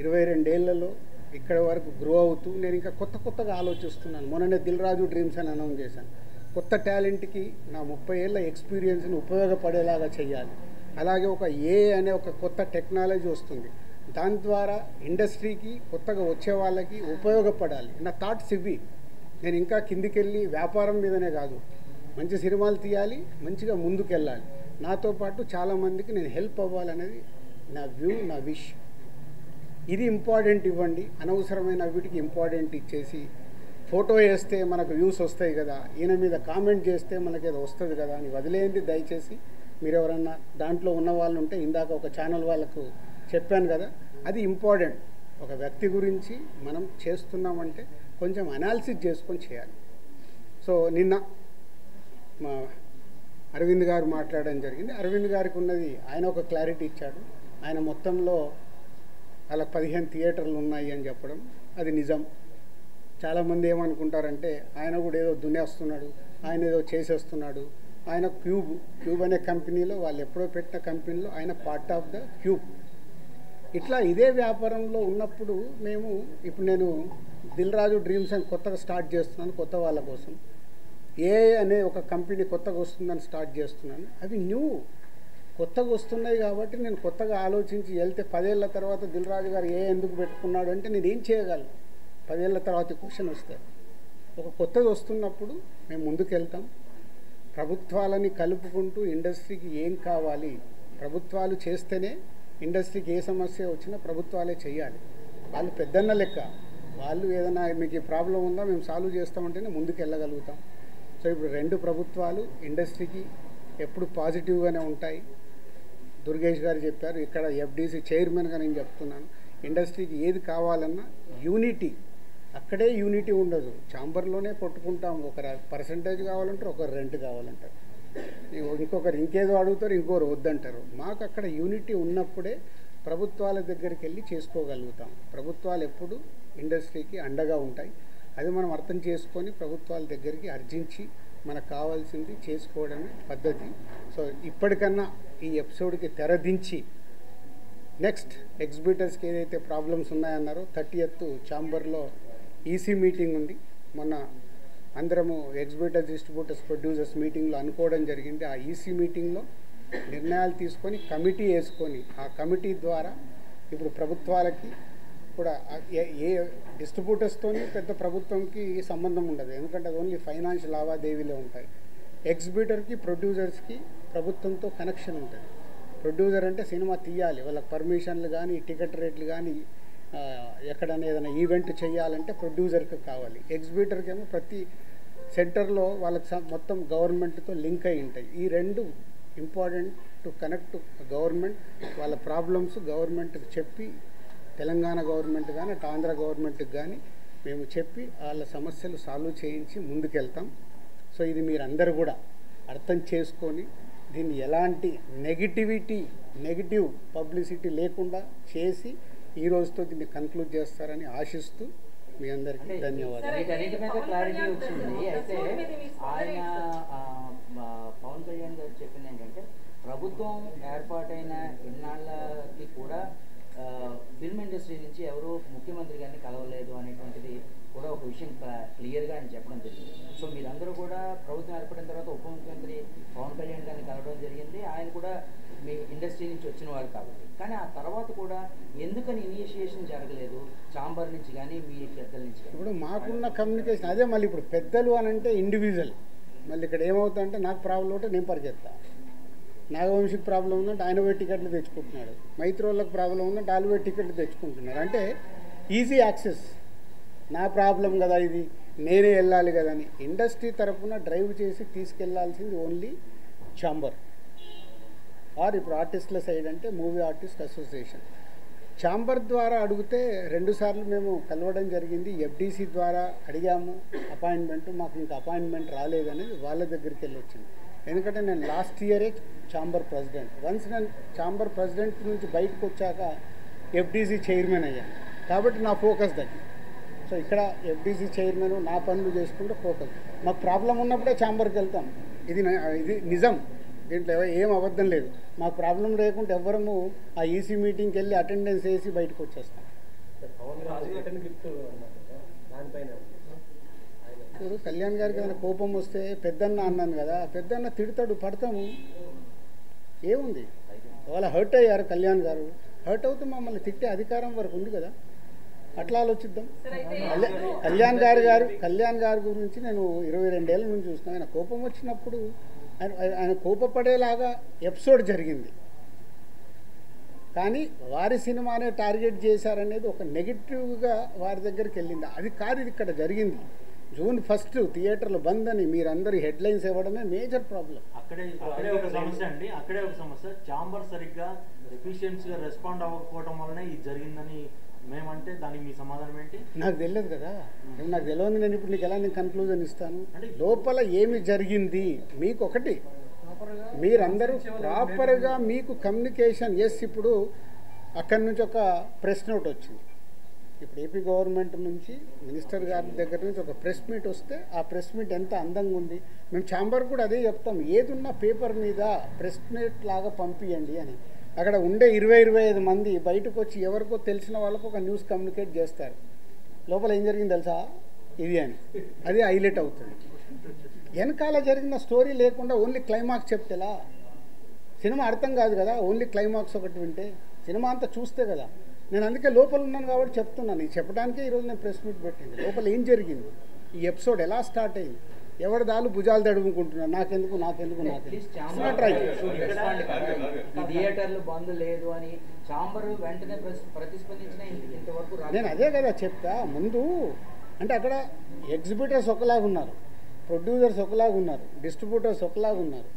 22 ఏళ్లలో ఇక్కడ వరకు గ్రో అవుతూ నేను ఇంకా కొత్తగా ఆలోచిస్తున్నాను. మొన్ననే దిల్ రాజు డ్రీమ్స్ అని అనౌన్స్ చేశాను. కొత్త టాలెంట్కి నా 30 ఏళ్ళ ఎక్స్పీరియన్స్ని ఉపయోగపడేలాగా చేయాలి. అలాగే ఒక అనే ఒక కొత్త టెక్నాలజీ వస్తుంది, దాని ద్వారా ఇండస్ట్రీకి కొత్తగా వచ్చే వాళ్ళకి ఉపయోగపడాలి. నా థాట్స్ ఇవి. నేను ఇంకా కిందికెళ్ళి వ్యాపారం మీదనే కాదు, మంచి సినిమాలు తీయాలి, మంచిగా ముందుకెళ్ళాలి, నాతో పాటు చాలామందికి నేను హెల్ప్ అవ్వాలనేది నా వ్యూ, నా విష్. ఇది ఇంపార్టెంట్ ఇవ్వండి. అనవసరమైన వీటికి ఇంపార్టెంట్ ఇచ్చేసి ఫోటో వేస్తే మనకు వ్యూస్ వస్తాయి కదా, ఈయన మీద కామెంట్ చేస్తే మనకి ఏదో వస్తుంది కదా అని వదిలేయండి దయచేసి. మీరు ఎవరన్నా దాంట్లో ఉన్న వాళ్ళు ఉంటే, ఇందాక ఒక ఛానల్ వాళ్ళకు చెప్పాను కదా, అది ఇంపార్టెంట్. ఒక వ్యక్తి గురించి మనం చేస్తున్నామంటే కొంచెం అనాలిసిస్ చేసుకొని చేయాలి. సో నిన్న మా అరవింద్ గారు మాట్లాడడం జరిగింది. అరవింద్ గారికి ఉన్నది ఆయన ఒక క్లారిటీ ఇచ్చాడు. ఆయన మొత్తంలో అలా 15 థియేటర్లు ఉన్నాయి అని చెప్పడం అది నిజం. చాలామంది ఏమనుకుంటారంటే ఆయన కూడా ఏదో దున్నేస్తున్నాడు, ఆయన ఏదో చేసేస్తున్నాడు. ఆయన క్యూబ్ అనే కంపెనీలో, వాళ్ళు ఎప్పుడో పెట్టిన కంపెనీలో ఆయన పార్ట్ ఆఫ్ ద క్యూబ్. ఇట్లా ఇదే వ్యాపారంలో ఉన్నప్పుడు మేము ఇప్పుడు నేను దిల్ రాజు డ్రీమ్స్ అని కొత్తగా స్టార్ట్ చేస్తున్నాను, కొత్త వాళ్ళ కోసం. అనే ఒక కంపెనీ కొత్తగా వస్తుందని స్టార్ట్ చేస్తున్నాను. అవి కొత్తగా వస్తున్నాయి కాబట్టి నేను కొత్తగా ఆలోచించి వెళ్తే 10 ఏళ్ల తర్వాత దిల్ రాజు గారు ఎందుకు పెట్టుకున్నాడు అంటే నేను ఏం చేయగలను? 10 ఏళ్ల తర్వాత క్వశ్చన్ వస్తాయి. ఒక కొత్తది వస్తున్నప్పుడు మేము ముందుకెళ్తాం. ప్రభుత్వాలని కలుపుకుంటూ ఇండస్ట్రీకి ఏం కావాలి, ప్రభుత్వాలు చేస్తేనే ఇండస్ట్రీకి ఏ సమస్య వచ్చినా ప్రభుత్వాలే చేయాలి. వాళ్ళు పెద్దన్న లెక్క, వాళ్ళు ఏదైనా మీకు ఈ ప్రాబ్లం ఉందా మేము సాల్వ్ చేస్తామంటేనే ముందుకు వెళ్ళగలుగుతాం. సో ఇప్పుడు 2 ప్రభుత్వాలు ఇండస్ట్రీకి ఎప్పుడు పాజిటివ్గానే ఉంటాయి. దుర్గేష్ గారు చెప్పారు, ఇక్కడ ఎఫ్డీసీ చైర్మన్గా నేను చెప్తున్నాను, ఇండస్ట్రీకి ఏది కావాలన్నా యూనిటీ, అక్కడే యూనిటీ ఉండదు. ఛాంబర్లోనే కొట్టుకుంటాం. ఒకరు పర్సంటేజ్ కావాలంటారు, ఒకరు రెంట్ కావాలంటారు, ఇంకొకరు ఇంకేదో అడుగుతారు, ఇంకొకరు వద్దంటారు. మాకు అక్కడ యూనిటీ ఉన్నప్పుడే ప్రభుత్వాల దగ్గరికి వెళ్ళి చేసుకోగలుగుతాం. ప్రభుత్వాలు ఎప్పుడు ఇండస్ట్రీకి అండగా ఉంటాయి. అది మనం అర్థం చేసుకొని ప్రభుత్వాల దగ్గరికి అర్జించి మనకు కావాల్సింది చేసుకోవడమే పద్ధతి. సో ఇప్పటికన్నా ఈ ఎపిసోడ్కి తెరదించి నెక్స్ట్ ఎగ్జిబిటర్స్కి ఏదైతే ప్రాబ్లమ్స్ ఉన్నాయన్నారో 30th ఛాంబర్లో ఈసీ మీటింగ్ ఉంది. మొన్న అందరము ఎగ్జిబిటర్స్, డిస్ట్రిబ్యూటర్స్, ప్రొడ్యూసర్స్ మీటింగ్లో అనుకోవడం జరిగింది. ఆ ఈసీ మీటింగ్లో నిర్ణయాలు తీసుకొని కమిటీ వేసుకొని, ఆ కమిటీ ద్వారా ఇప్పుడు ప్రభుత్వాలకి కూడా ఏ డిస్ట్రిబ్యూటర్స్తోని పెద్ద ప్రభుత్వంకి సంబంధం ఉండదు, ఎందుకంటే అది ఓన్లీ ఫైనాన్షియల్ లావాదేవీలే ఉంటాయి. ఎగ్జిబిటర్కి, ప్రొడ్యూసర్స్కి ప్రభుత్వంతో కనెక్షన్ ఉంటుంది. ప్రొడ్యూసర్ అంటే సినిమా తీయాలి, వాళ్ళకి పర్మిషన్లు కానీ, టికెట్ రేట్లు కానీ, ఎక్కడైనా ఏదైనా ఈవెంట్ చేయాలంటే ప్రొడ్యూసర్కి కావాలి. ఎగ్జిబిటర్కి ఏమో ప్రతి సెంటర్లో వాళ్ళకి మొత్తం గవర్నమెంట్తో లింక్ అయి ఉంటాయి. ఈ 2 important to connect to government. వాళ్ళ ప్రాబ్లమ్స్ గవర్నమెంట్కి చెప్పి, తెలంగాణ గవర్నమెంట్ కానీ అటు ఆంధ్ర గవర్నమెంట్కి కానీ మేము చెప్పి వాళ్ళ సమస్యలు సాల్వ్ చేయించి ముందుకెళ్తాం. సో ఇది మీరందరూ కూడా అర్థం చేసుకొని దీన్ని ఎలాంటి నెగిటివ్ పబ్లిసిటీ లేకుండా చేసి ఈ రోజుతో దీన్ని కన్క్లూడ్ చేస్తారని ఆశిస్తూ మీ అందరికీ ధన్యవాదాలు. వీటన్నిటి మీద క్లారిటీ వచ్చింది. అయితే ఆయన పవన్ కళ్యాణ్ గారు చెప్పింది ఏంటంటే, ప్రభుత్వం ఏర్పాటైన ఇన్నాళ్ళకి కూడా ఫిల్మ్ ఇండస్ట్రీ నుంచి ఎవరు ముఖ్యమంత్రి గారిని కలవలేదు అనేటువంటిది కూడా ఒక విషయం క్లియర్గా ఆయన చెప్పడం జరిగింది. సో మీరందరూ కూడా ప్రభుత్వం ఏర్పడిన తర్వాత ఉప ముఖ్యమంత్రి పవన్ కళ్యాణ్ గారిని కలవడం జరిగింది. ఆయన కూడా మీ ఇండస్ట్రీ నుంచి వచ్చిన వారు కాబట్టి, కానీ ఆ తర్వాత కూడా ఎందుకని ఇనిషియేషన్ జరగలేదు ఛాంబర్ నుంచి కానీ మీ పెద్దల నుంచి? ఇప్పుడు మాకున్న కమ్యూనికేషన్ అదే. మళ్ళీ ఇప్పుడు పెద్దలు అని అంటే ఇండివిజువల్. మళ్ళీ ఇక్కడ ఏమవుతుందంటే నాకు ప్రాబ్లం ఉంటే నేను పరిగెత్తాను, నాగవంశీకి ప్రాబ్లం ఉందంటే ఆయన పోయి టికెట్లు తెచ్చుకుంటున్నాడు, మైత్రోళ్ళకి ప్రాబ్లం ఉందంటే వాళ్ళు పోయి టికెట్లు తెచ్చుకుంటున్నారు. అంటే ఈజీ యాక్సెస్. నా ప్రాబ్లం కదా ఇది, నేనే వెళ్ళాలి కదా అని ఇండస్ట్రీ తరఫున డ్రైవ్ చేసి తీసుకెళ్లాల్సింది ఓన్లీ ఛాంబర్. ఆర్ ఇప్పుడు ఆర్టిస్టుల సైడ్ అంటే మూవీ ఆర్టిస్ట్ అసోసియేషన్. ఛాంబర్ ద్వారా అడిగితే 2 సార్లు మేము కలవడం జరిగింది. ఎఫ్డీసీ ద్వారా అడిగాము అపాయింట్మెంట్, మాకు ఇంకా అపాయింట్మెంట్ రాలేదనేది వాళ్ళ దగ్గరికి వెళ్ళి వచ్చింది. ఎందుకంటే నేను లాస్ట్ ఇయరే ఛాంబర్ ప్రెసిడెంట్. వన్స్ నేను ఛాంబర్ ప్రెసిడెంట్ నుంచి బయటకు వచ్చాక ఎఫ్డీసీ చైర్మన్ అయ్యాను, కాబట్టి నా ఫోకస్ తగ్గింది. సో సో ఇక్కడ ఎఫ్డీసీ చైర్మన్ నా పనులు చేసుకుంటే ఫోకస్. మాకు ప్రాబ్లం ఉన్నప్పుడే ఛాంబర్కి వెళ్తాం. ఇది నిజం, దీంట్లో ఏం అబద్ధం లేదు. మాకు ప్రాబ్లం లేకుంటే ఎవ్వరము ఆ ఈసీ మీటింగ్కి వెళ్ళి అటెండెన్స్ వేసి బయటకు వచ్చేస్తాం. ఇప్పుడు కళ్యాణ్ గారికి ఏదైనా కోపం వస్తే పెద్దన్న అన్నాను కదా, పెద్దన్న తిడతాడు, పడతాము, ఏముంది. వాళ్ళ హర్ట్ అయ్యారు కళ్యాణ్ గారు, హర్ట్ అవుతూ మమ్మల్ని తిట్టే అధికారం వరకు ఉంది కదా, అట్లా ఆలోచిద్దాం. కళ్యాణ్ గారి గురించి నేను 22 ఏళ్ళ నుంచి చూస్తున్నాను. ఆయన కోపం వచ్చినప్పుడు ఆయన కోపపడేలాగా ఎపిసోడ్ జరిగింది, కానీ వారి సినిమానే టార్గెట్ చేశారనేది ఒక నెగిటివ్గా వారి దగ్గరికి వెళ్ళింది. అది కాదు ఇది ఇక్కడ జరిగింది. June 1 థియేటర్లు బంద్ అని మీరందరూ హెడ్లైన్స్ ఇవ్వడమే మేజర్ ప్రాబ్లం. అక్కడే ఒక సమస్య అండి, అక్కడే ఒక సమస్య. ఛాంబర్ సరిగ్గా ఎఫిషియన్సీగా రెస్పాండ్ అవ్వకపోవడం వల్లనే ఇది జరిగిందని మేమంటే దానికి మీ సమాధానం ఏంటి? నాకు తెలియదు కదా, నాకు తెలియదు. నేను ఇప్పుడు నీకు ఎలా నేను కన్క్లూజన్ ఇస్తాను? లోపల ఏమి జరిగింది మీకు ఒకటి, మీరందరూ ప్రాపర్గా మీకు కమ్యూనికేషన్. ఎస్, ఇప్పుడు అక్కడి నుంచి ఒక ప్రెస్ నోట్ వచ్చింది. ఇప్పుడు ఏపీ గవర్నమెంట్ నుంచి మినిస్టర్ గారి దగ్గర నుంచి ఒక ప్రెస్ మీట్ వస్తే ఆ ప్రెస్ మీట్ ఎంత అందంగా ఉంది. మేము ఛాంబర్ కూడా అదే చెప్తాం, ఏదున్నా పేపర్ మీద ప్రెస్ మీట్ లాగా పంపించండి అని. అక్కడ ఉండే 20-25 మంది బయటకు వచ్చి ఎవరికో తెలిసిన వాళ్ళకు ఒక న్యూస్ కమ్యూనికేట్ చేస్తారు. లోపల ఏం జరిగింది తెలుసా, ఇది అని, అది హైలైట్ అవుతుంది. వెనకాల జరిగిన స్టోరీ లేకుండా ఓన్లీ క్లైమాక్స్ చెప్తేలా సినిమా అర్థం కాదు కదా. ఓన్లీ క్లైమాక్స్ ఒకటి వింటే సినిమా అంతా చూస్తే కదా. నేను అందుకే లోపల ఉన్నాను కాబట్టి చెప్తున్నాను. ఇది చెప్పడానికే ఈరోజు నేను ప్రెస్ మీట్ పెట్టింది. లోపల ఏం జరిగింది, ఈ ఎపిసోడ్ ఎలా స్టార్ట్ అయింది, ఎవరి దాలు భుజాలు తడుముకుంటున్నారు, నాకెందుకు థియేటర్లు బంద్ లేదు అని ఛాంబర్ వెంటనే ప్రతిస్పందించిన ఇంతవరకు నేను అదే కదా చెప్తా ముందు. అంటే అక్కడ ఎగ్జిబిటర్స్ ఒకలాగా ఉన్నారు, ప్రొడ్యూసర్స్ ఒకలాగా ఉన్నారు, డిస్ట్రిబ్యూటర్స్ ఒకలాగా ఉన్నారు.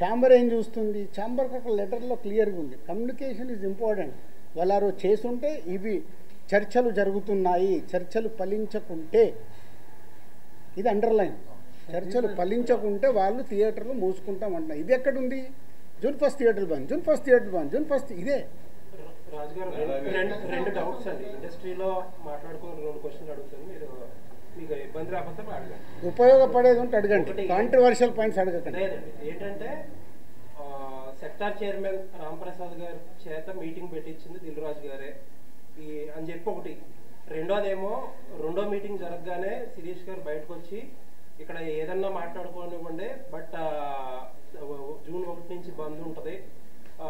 ఛాంబర్ ఏం చూస్తుంది, ఛాంబర్కి ఒక లెటర్లో క్లియర్గా ఉంది, కమ్యూనికేషన్ ఈజ్ ఇంపార్టెంట్. వాళ్ళు చేసుంటే ఇవి చర్చలు జరుగుతున్నాయి, చర్చలు ఫలించకుంటే, ఇది అండర్లైన్, చర్చలు ఫలించకుంటే వాళ్ళు థియేటర్లు మూసుకుంటామంటున్నారు. ఇది ఎక్కడుంది? June 1 థియేటర్లు బంద్, June 1 థియేటర్ బంద్, June 1 ఇదే. రాజుగారు రెండు డౌట్స్ అండి. ఇండస్ట్రీలో మాట్లాడుకుని 2 క్వశ్చన్లు అడుగుతాను, మీరు మీకు ఇబ్బంది రాకపోతే అడగండి. ఉపయోగపడేది ఉంటే అడగండి, కాంట్రవర్షియల్ పాయింట్స్ అడగకండి. లేదండి, ఏంటంటే సెక్టార్ చైర్మన్ రాంప్రసాద్ గారి చేత మీటింగ్ పెట్టించింది దిల్ రాజు గారే అని చెప్పి ఒకటి. రెండోదేమో రెండో మీటింగ్ జరగగానే శిరీష్ గారు బయటకు వచ్చి ఇక్కడ ఏదన్నా మాట్లాడుకోనివ్వండి, బట్ June 1 నుంచి బంద్ ఉంటుంది,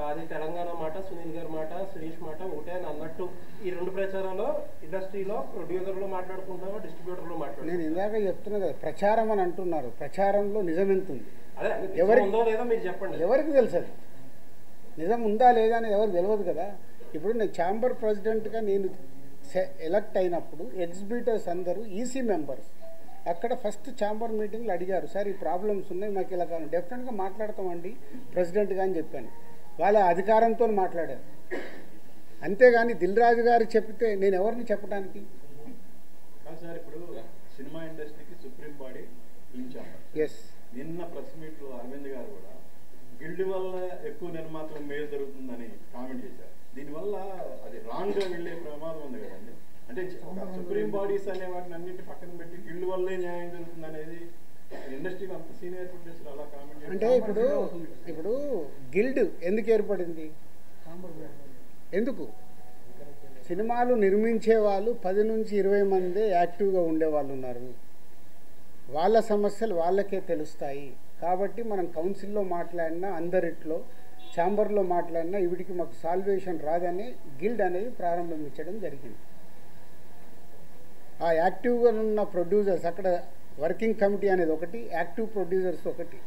అది తెలంగాణ మాట, సునీల్ గారి మాట, శిరీష్ మాట ఒకటే అని అన్నట్టు. ఈ 2 ప్రచారాలు ఇండస్ట్రీలో ప్రొడ్యూసర్లు మాట్లాడుకుంటామో డిస్ట్రిబ్యూటర్లు మాట్లాడుకుంటారు. నేను ఇందాక చెప్తున్నా కదా, ప్రచారం అని అంటున్నారు, ప్రచారంలో నిజం ఎంత ఉంది, అదే ఉందో లేదో మీరు చెప్పండి. ఎవరికి తెలుసు అది నిజం ఉందా లేదా అని ఎవరికి తెలియదు కదా. ఇప్పుడు నేను ఛాంబర్ ప్రెసిడెంట్గా నేను ఎలక్ట్ అయినప్పుడు ఎగ్జిబిటర్స్ అందరూ ఈసీ మెంబర్స్ అక్కడ ఫస్ట్ ఛాంబర్ మీటింగ్లో అడిగారు, సార్ ఈ ప్రాబ్లమ్స్ ఉన్నాయి మాకు ఇలా కాదు, డెఫినెట్గా మాట్లాడతామండి ప్రెసిడెంట్గా అని చెప్పాను. వాళ్ళ అధికారంతో మాట్లాడారు, అంతేగాని దిల్ రాజు గారు చెప్తే నేను ఎవరిని చెప్పడానికి. సార్ ఇప్పుడు సినిమా ఇండస్ట్రీకి సుప్రీం బాడీ ఎస్, నిన్న ప్రెస్ మీట్లో అరవింద్ గారు కూడా గిల్డ్ వల్ల ఎక్కువ నిర్మాతలకు మేలు జరుగుతుందని కామెంట్ చేశారు. దీనివల్ల అది రాంగ్గా వెళ్ళే ప్రమాదం ఉంది కదండి. అంటే సుప్రీం బాడీస్ అనే వాటిని అన్నింటి పక్కన పెట్టి గిల్డ్ వల్లే న్యాయం జరుగుతుంది అనేది ఇండస్ట్రీలో అంత సీనియర్ ప్రొడ్యూసర్ అలా కామెంట్. అంటే ఇప్పుడు గిల్డ్ ఎందుకు ఏర్పడింది, ఎందుకు? సినిమాలు నిర్మించే వాళ్ళు 10 నుంచి 20 మందే యాక్టివ్గా ఉండేవాళ్ళు ఉన్నారు, వాళ్ళ సమస్యలు వాళ్ళకే తెలుస్తాయి. కాబట్టి మనం కౌన్సిల్లో మాట్లాడినా, అందరిట్లో ఛాంబర్లో మాట్లాడినా వీటికి మాకు సాల్వేషన్ రాదని గిల్డ్ అనేది ప్రారంభించడం జరిగింది. ఆ యాక్టివ్గా ఉన్న ప్రొడ్యూసర్స్, అక్కడ వర్కింగ్ కమిటీ అనేది ఒకటి, యాక్టివ్ ప్రొడ్యూసర్స్ ఒకటి,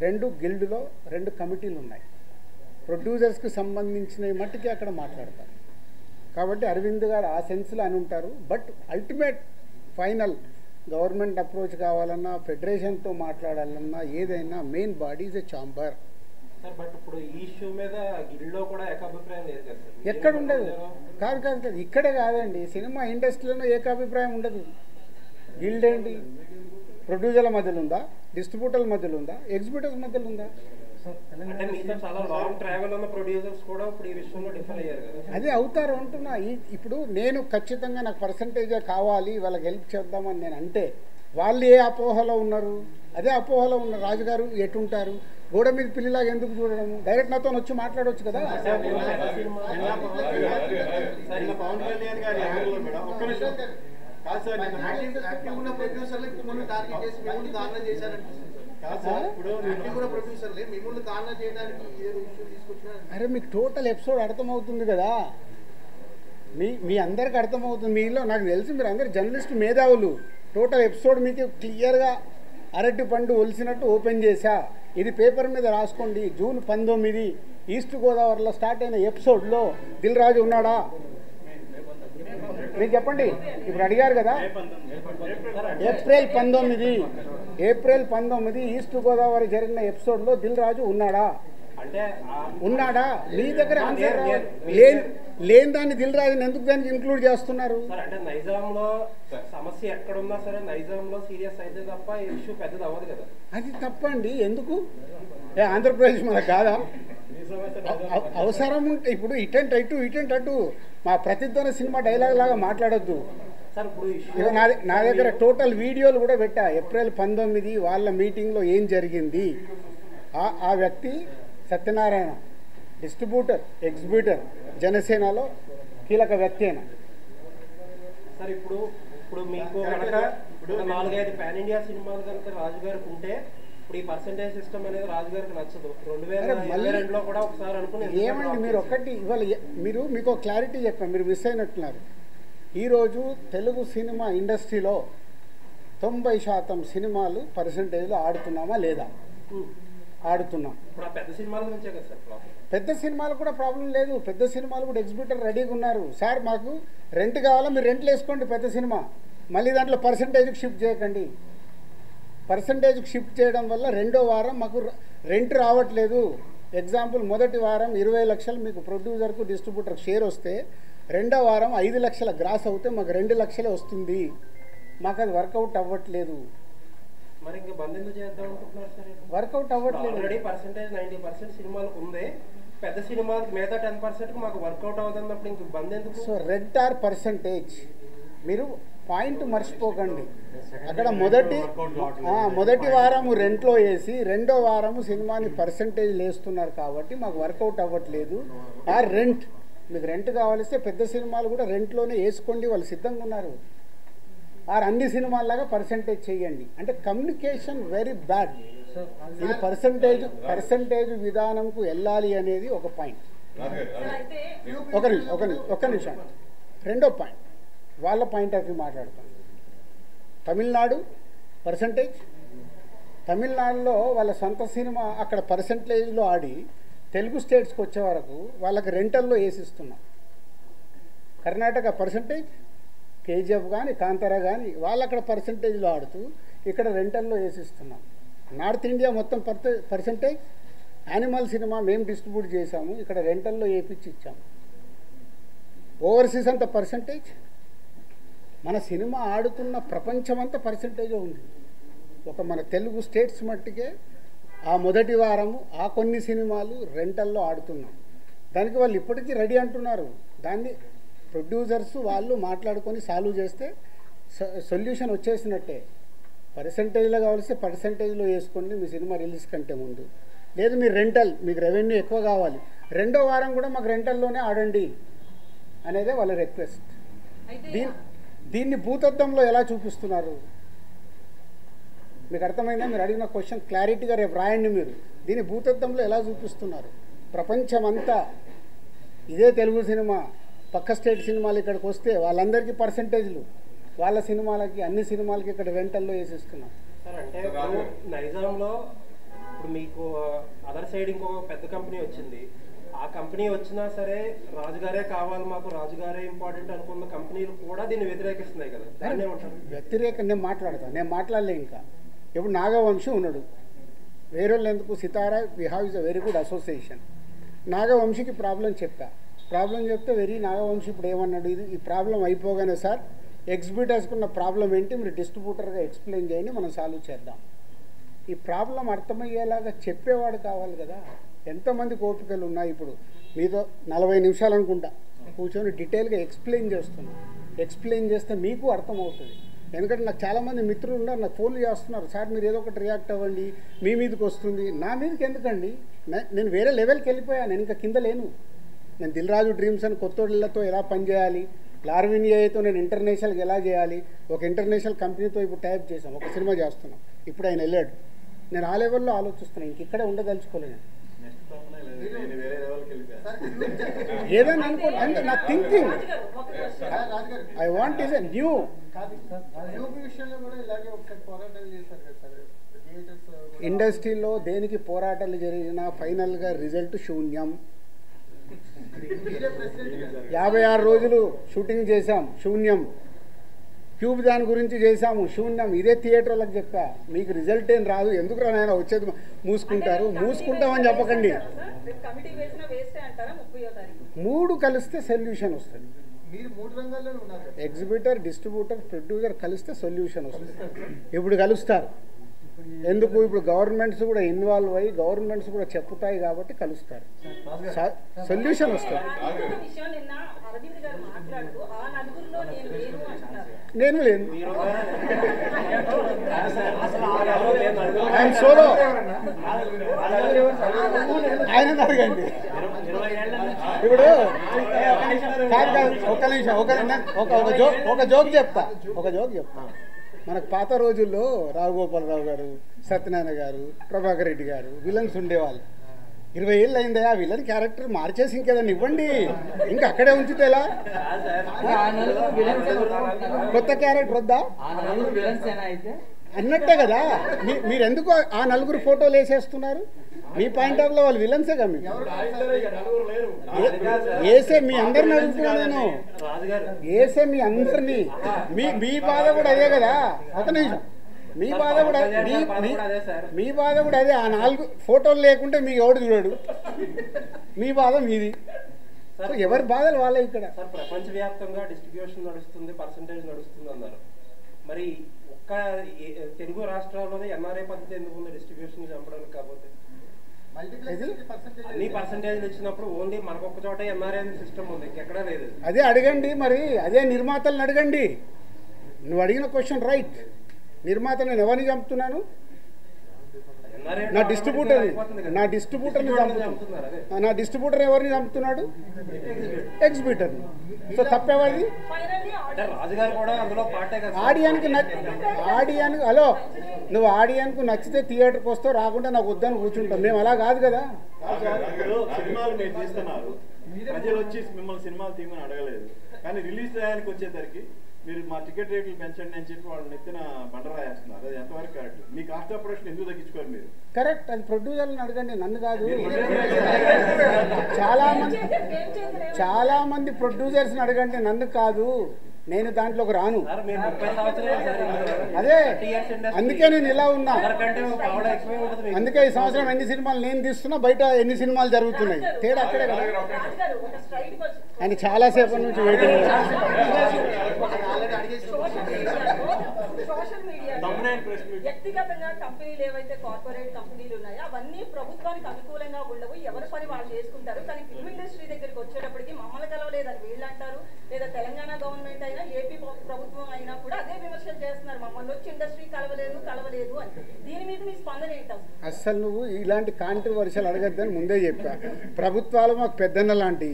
2 గిల్డ్లో 2 కమిటీలు ఉన్నాయి. ప్రొడ్యూసర్స్కి సంబంధించిన మట్టుకి అక్కడ మాట్లాడతారు. కాబట్టి అరవింద్ గారు ఆ సెన్స్లో అని ఉంటారు. But ultimate final government approach కావాలన్నా, ఫెడరేషన్తో మాట్లాడాలన్నా, ఏదైనా main body is a chamber. But ఇప్పుడు ఈ ఇష్యూ మీద గిల్డ్లో కూడా ఏకాభిప్రాయం లేదు కదా సార్? ఎక్కడ ఉండదు, కాదు ఇక్కడే కాదండి, సినిమా ఇండస్ట్రీలోనే ఏకాభిప్రాయం ఉండదు. గిల్డ్ ఏంటి, ప్రొడ్యూసర్ల మధ్యలో ఉందా, డిస్ట్రిబ్యూటర్ల మధ్యలో ఉందా, ఎగ్జిబిటర్స్ మధ్యలో ఉందా? అంటే మీతో చాలా లాంగ్ ట్రావెల్ ఉన్న ప్రొడ్యూసర్స్ కూడా ఇప్పుడు ఈ విషయంలో డిఫర్ అయ్యారు కదా. అదే అవుతారు అంటున్నా. ఇప్పుడు నేను ఖచ్చితంగా నాకు పర్సంటేజే కావాలి వాళ్ళకి హెల్ప్ చేద్దామని నేను అంటే వాళ్ళు ఏ అపోహలో ఉన్నారు? అదే అపోహలో ఉన్న రాజుగారు ఎటుంటారు? గోడ మీద పిల్లిలాగా ఎందుకు చూడడం? డైరెక్ట్ నాతో వచ్చి మాట్లాడవచ్చు కదా. పవన్ కళ్యాణ్ గారి యాంగిల్లో మేడం ఒక్క నిమిషం కాదు సార్, యాక్టివ్ ఉన్న ప్రొడ్యూసర్లు మిమ్మల్ని టార్గెట్ చేసి మిమ్మల్ని కార్నర్ చేశారనిపిస్తుంది కాదు సార్, ఇప్పుడు యాక్టివ్ ఉన్న ప్రొడ్యూసర్లే మిమ్మల్ని కార్నర్ చేయడానికి ఏదో ఇష్యూ తీసుకొచ్చినారు. అరే మీకు టోటల్ ఎపిసోడ్ అర్థమవుతుంది కదా, మీ అందరికి అర్థమవుతుంది. మీలో నాకు తెలిసి మీరు అందరు జర్నలిస్ట్ మేధావులు. టోటల్ ఎపిసోడ్ మీకు క్లియర్గా అరటి పండు ఒలిసినట్టు ఓపెన్ చేశా. ఇది పేపర్ మీద రాసుకోండి. జూన్ 19 ఈస్ట్ గోదావరిలో స్టార్ట్ అయిన ఎపిసోడ్లో దిల్ రాజు ఉన్నాడా? మీరు చెప్పండి. ఇప్పుడు అడిగారు కదా. ఏప్రిల్ 19 ఈస్ట్ గోదావరి జరిగిన ఎపిసోడ్లో దిల్ రాజు ఉన్నాడా? ఉన్నాడా? మీ దగ్గర ఆన్సర్ లేని దాన్ని దిల్ రాజుని ఎందుకు దానికి ఇంక్లూడ్ చేస్తున్నారు? అంటే నైజాంలో సమస్య ఎక్కడున్నా సరే నైజాంలో సీరియస్ అయితే తప్ప ఇష్యూ పెద్దది అవ్వదు కదా. అది తప్పండి. ఎందుకు? ఆంధ్రప్రదేశ్ మనకు కాదా? అవసరం ఉంటే ఇప్పుడు ఇటెంట్ అటు మా ప్రతిధ్వని సినిమా డైలాగ్ లాగా మాట్లాడొద్దు. నా దగ్గర టోటల్ వీడియోలు కూడా పెట్టా. ఏప్రిల్ 19 వాళ్ళ మీటింగ్లో ఏం జరిగింది. ఆ వ్యక్తి సత్యనారాయణ డిస్ట్రిబ్యూటర్ ఎగ్జిబ్యూటర్ జనసేనలో కీలక వ్యక్తి అయినా. సార్ ఇప్పుడు మీకు కనుక 4-5 పాన్ ఇండియా సినిమాలు కనుక రాజుగారికి ఉంటే ఇప్పుడు ఈ పర్సెంటేజ్ సిస్టమ్ అనేది రాజుగారికి నచ్చదు. 2022లో కూడా ఒకసారి అనుకుని ఏమండి మీరు ఒక్కటి ఇవాళ మీకు క్లారిటీ చెప్పాను, మీరు మిస్ అయినట్టున్నారు. ఈరోజు తెలుగు సినిమా ఇండస్ట్రీలో 90% సినిమాలు పర్సెంటేజ్లో ఆడుతున్నామా లేదా? ఆడుతున్నాం. పెద్ద సినిమాల నుంచే కదా సార్. పెద్ద సినిమాలు కూడా ప్రాబ్లం లేదు. పెద్ద సినిమాలు కూడా ఎగ్జిబ్యూటర్ రెడీగా ఉన్నారు. సార్ మాకు రెంట్ కావాలా, మీరు రెంట్లు వేసుకోండి పెద్ద సినిమా, మళ్ళీ దాంట్లో పర్సంటేజ్కి షిఫ్ట్ చేయకండి. పర్సంటేజ్కి షిఫ్ట్ చేయడం వల్ల రెండో వారం మాకు రెంట్ రావట్లేదు. ఎగ్జాంపుల్, మొదటి వారం 20 లక్షలు మీకు ప్రొడ్యూసర్కు డిస్ట్రిబ్యూటర్కి షేర్ వస్తే రెండో వారం 5 లక్షల గ్రాస్ అవుతే మాకు 2 లక్షలే వస్తుంది. మాకు అది వర్కౌట్ అవ్వట్లేదు. మరి ఇంకా బంద్ ఎందుకు చేద్దాం అనుకుంటున్నారు సార్? వర్కౌట్ అవ్వట్లేదు. ఆల్రెడీ పర్సెంటేజ్ 90% సినిమాలకు ఉంది. పెద్ద సినిమాలకు మిగతా 10% మాకు వర్కౌట్ అవుతున్నప్పుడు ఇంక బంద్ ఎందుకు? సో రెంట్ ఆర్ పర్సంటేజ్ మీరు పాయింట్ మర్చిపోకండి. అక్కడ మొదటి వారము రెంట్లో వేసి రెండో వారము సినిమాని పర్సంటేజ్ వేస్తున్నారు కాబట్టి మాకు వర్కౌట్ అవ్వట్లేదు. ఆ రెంట్ మీకు రెంట్ కావాలిస్తే పెద్ద సినిమాలు కూడా రెంట్లోనే వేసుకోండి, వాళ్ళు సిద్ధంగా ఉన్నారు. ఆర్ అన్ని సినిమాల్లాగా పర్సంటేజ్ చేయండి అంటే కమ్యూనికేషన్ వెరీ బ్యాడ్. ఇది పర్సంటేజ్ విధానంకు వెళ్ళాలి అనేది ఒక పాయింట్. ఒక నిమిషం రెండో పాయింట్ వాళ్ళ పాయింట్ ఆఫ్ వ్యూ మాట్లాడతాం. తమిళనాడు పర్సంటేజ్, తమిళనాడులో వాళ్ళ సొంత సినిమా అక్కడ పర్సంటేజ్లో ఆడి తెలుగు స్టేట్స్కి వచ్చే వరకు వాళ్ళకి రెంటల్లో వేసిస్తున్నాం. కర్ణాటక పర్సంటేజ్, కేజీఎఫ్ కానీ కాంతారా కానీ వాళ్ళు అక్కడ పర్సంటేజ్లో ఆడుతూ ఇక్కడ రెంటల్లో వేసిస్తున్నాం. నార్త్ ఇండియా మొత్తం పర్సంటేజ్, యానిమల్ సినిమా మేము డిస్ట్రిబ్యూట్ చేసాము, ఇక్కడ రెంటల్లో వేపించి ఇచ్చాము. ఓవర్సీస్ అంతా పర్సంటేజ్. మన సినిమా ఆడుతున్న ప్రపంచమంతా పర్సంటేజ్ ఉంది. ఒక మన తెలుగు స్టేట్స్ మట్టికే ఆ మొదటి వారము ఆ కొన్ని సినిమాలు రెంటల్లో ఆడుతున్నాం. దానికి వాళ్ళు ఇప్పటికీ రెడీ అంటున్నారు. దాన్ని ప్రొడ్యూసర్స్ వాళ్ళు మాట్లాడుకొని సాల్వ్ చేస్తే సొల్యూషన్ వచ్చేసినట్టే. పర్సంటేజ్లో కావాల్సి పర్సంటేజ్లో వేసుకోండి మీ సినిమా రిలీజ్ కంటే ముందు. లేదు మీరు రెంటల్, మీకు రెవెన్యూ ఎక్కువ కావాలి, రెండో వారం కూడా మాకు రెంటల్లోనే ఆడండి అనేదే వాళ్ళ రిక్వెస్ట్. దీన్ని భూతత్వంలో ఎలా చూపిస్తున్నారు మీకు అర్థమైందా? మీరు అడిగిన క్వశ్చన్ క్లారిటీగా రేపు రాయండి. మీరు దీన్ని భూతత్వంలో ఎలా చూపిస్తున్నారు? ప్రపంచమంతా ఇదే తెలుగు సినిమా, పక్క స్టేట్ సినిమాలు ఇక్కడికి వస్తే వాళ్ళందరికీ పర్సంటేజ్లు, వాళ్ళ సినిమాలకి అన్ని సినిమాలకి ఇక్కడ రెంటల్లో వేసిస్తున్నాం. సార్ అంటే నైజాంలో ఇప్పుడు మీకు అదర్ సైడ్ ఇంకో పెద్ద కంపెనీ వచ్చింది. ఆ కంపెనీ వచ్చినా సరే రాజుగారే కావాలి మాకు, రాజుగారే ఇంపార్టెంట్ అనుకున్న కంపెనీలు కూడా దీన్ని వ్యతిరేకిస్తున్నాయి కదా. వ్యతిరేకం నేను మాట్లాడలే. ఇంకా ఇప్పుడు నాగవంశీ ఉన్నాడు, వేరే వాళ్ళు ఎందుకు? Sithara we have is a very good association. నాగవంశీకి ప్రాబ్లం చెప్తే వెరీ నాగవంశీ ఇప్పుడు ఏమన్నాడు, ఈ ప్రాబ్లం అయిపోగానే సార్ ఎగ్జిబ్యూటర్స్కున్న ప్రాబ్లం ఏంటి మీరు డిస్ట్రిబ్యూటర్గా ఎక్స్ప్లెయిన్ చేయండి, మనం సాల్వ్ చేద్దాం. ఈ ప్రాబ్లం అర్థమయ్యేలాగా చెప్పేవాడు కావాలి కదా. ఎంతమంది ఓపికలు ఉన్నాయి. ఇప్పుడు మీతో 40 నిమిషాలు అనుకుంటా కూర్చొని డీటెయిల్గా ఎక్స్ప్లెయిన్ చేస్తున్నాను. ఎక్స్ప్లెయిన్ చేస్తే మీకు అర్థమవుతుంది. ఎందుకంటే నాకు చాలామంది మిత్రులు ఉన్నారు, నాకు ఫోన్లు చేస్తున్నారు, సార్ మీరు ఏదో ఒకటి రియాక్ట్ అవ్వండి, మీ మీదకి వస్తుంది. నా మీదకి ఎందుకండి? నేను వేరే లెవెల్కి వెళ్ళిపోయాను, నేను ఇంకా కింద లేను. నేను దిల్ రాజు డ్రీమ్స్ అని కొత్తోళ్ళతో ఎలా పనిచేయాలి, లార్విన్ ఏఐతో నేను ఇంటర్నేషనల్కి ఎలా చేయాలి, ఒక ఇంటర్నేషనల్ కంపెనీతో ఇప్పుడు టైప్ చేసాం, ఒక సినిమా చేస్తున్నాం. ఇప్పుడు ఆయన వెళ్ళాడు. నేను ఆ లెవెల్లో ఆలోచిస్తున్నాను, ఇంక ఇక్కడే ఉండదలుచుకోలేను. ఏదైనా అనుకోండి, అంటే నా thinking I want is a new. ఇండస్ట్రీలో దేనికి పోరాటాలు జరిగినా ఫైనల్గా రిజల్ట్ శూన్యం. 56 రోజులు షూటింగ్ చేశాం, శూన్యం. క్యూబ్ దాని గురించి చేశాము, శూన్యం. ఇదే థియేటర్ వాళ్ళకి చెప్పా, మీకు రిజల్ట్ ఏం రాదు, ఎందుకు రానైనా వచ్చేది మూసుకుంటారు. మూసుకుంటామని చెప్పకండి. 3 కలిస్తే సొల్యూషన్ వస్తుంది. ఎగ్జిబిటర్, డిస్ట్రిబ్యూటర్, ప్రొడ్యూసర్ కలిస్తే సొల్యూషన్ వస్తుంది. ఇప్పుడు కలుస్తారు. ఎందుకు? ఇప్పుడు గవర్నమెంట్స్ కూడా ఇన్వాల్వ్ అయ్యి గవర్నమెంట్స్ కూడా చెప్తాయి కాబట్టి కలుస్తారు, సొల్యూషన్ వస్తుంది. నేను లేను, ఆయన సోలో. ఆయన అడగండి. ఇప్పుడు ఒక నిమిషం, ఒక జోక్ చెప్తా. మనకు పాత రోజుల్లో రావుగోపాలరావు గారు, సత్యనారాయణ గారు, ప్రభాకర్ రెడ్డి గారు విలన్స్ ఉండేవాళ్ళు. 20 ఏళ్ళు అయిందా ఆ విలన్ క్యారెక్టర్ మార్చేసి ఇంకేదన్నా ఇవ్వండి, ఇంకా అక్కడే ఉంచితే ఎలా? కొత్త క్యారెక్టర్ వద్దా అన్నట్టే కదా. మీరు ఎందుకు ఆ 4 ఫోటోలు వేసేస్తున్నారు? మీ పాయింట్ ఆఫ్ లో వాళ్ళు విలన్సే కదా. వేసే మీ అందరిని అడుగుతున్నా నేను, వేసే మీ అందరినీ. మీ బాధ కూడా అదే కదా. ఒక నిమిషం, మీ బాధ కూడా అదే. ఆ 4 ఫోటోలు లేకుంటే మీకు ఎవడు చూడడు. మీ బాధ మీది. ఎవరి బాధలు వాళ్ళే. ఇక్కడ ప్రపంచవ్యాప్తంగా డిస్ట్రిబ్యూషన్ నడుస్తుంది, పర్సంటేజ్ నడుస్తుంది అన్నారు. మరి ఒక్క తెలుగు రాష్ట్రాల్లోనే ఎన్ఆర్ఐ పద్ధతి ఎందుకు ఉంది డిస్ట్రిబ్యూషన్ చంపడానికి? కాకపోతే అన్ని పర్సంటేజ్ ఇచ్చినప్పుడు ఓన్లీ మనకొక్క చోట ఎన్ఆర్ఐ సిస్టమ్ ఉంది, ఎక్కడా లేదు. అదే అడగండి మరి, అదే నిర్మాతలను అడగండి. నువ్వు అడిగిన క్వశ్చన్ రైట్. నిర్మాత నేను ఎవరిని చంపుతున్నాను? నా డిస్ట్రిబ్యూటర్ని ఎవరిని చంపుతున్నాడు? ఎగ్జిబిటర్ని. సో తప్పేవాడిది ఆడియన్కి. హలో, నువ్వు ఆడియన్కు నచ్చితే థియేటర్కి వస్తావు, రాకుండా నాకు వద్దని కూర్చుంటాం. మేము అలా కాదు కదా. సినిమాలు మీరు తీస్తున్నారు, ప్రజలు వచ్చి మిమ్మల్ని సినిమాలు తీయమని అడగలేదు, కానీ రిలీజ్ టయానికి వచ్చేసరికి మీరు మా టికెట్ రేట్లు పెంచండి అని చెప్పి వాళ్ళు నెత్తిన బండరాయేస్తున్నారు. అది ఎంతవరకు correct? Me cost of production ఎందుకు తగ్గించుకోరు మీరు? కరెక్ట్, అది ప్రొడ్యూసర్లను అడగండి, నన్ను కాదు. చాలా మంది ప్రొడ్యూసర్స్ని అడగండి, నన్ను కాదు. నేను దాంట్లోకి రాను. అదే అందుకే నేను ఇలా ఉన్నా. అందుకే ఈ సంవత్సరం ఎన్ని సినిమాలు నేను తీస్తున్నా, బయట ఎన్ని సినిమాలు జరుగుతున్నాయి, తేడా అక్కడే కదా. అని చాలాసేపటి నుంచి వెయిటింగ్. వ్యక్తిగతంగా కంపెనీలు ఏవైతే కార్పొరేట్ కంపెనీలు ఉన్నాయో అవన్నీ ప్రభుత్వానికి అనుకూలంగా ఉండవు, ఎవరి పని వాళ్ళు చేసుకుంటారు. కానీ ఫిల్మ్ ఇండస్ట్రీ దగ్గరికి వచ్చేటప్పటికి మమ్మల్ని కలవలేదని వీళ్ళు అంటారు, లేదా తెలంగాణ గవర్నమెంట్ అయినా ఏపీ ప్రభుత్వం అయినా కూడా అదే విమర్శలు చేస్తున్నారు, మమ్మల్ని వచ్చి ఇండస్ట్రీ కలవలేదు అని. దీని మీద మీ స్పందన ఏంటారు? అస్సలు నువ్వు ఇలాంటి కాంట్రవర్షియల్ అడగద్దని ముందే చెప్పా. ప్రభుత్వాలు మాకు పెద్దన్న లాంటి,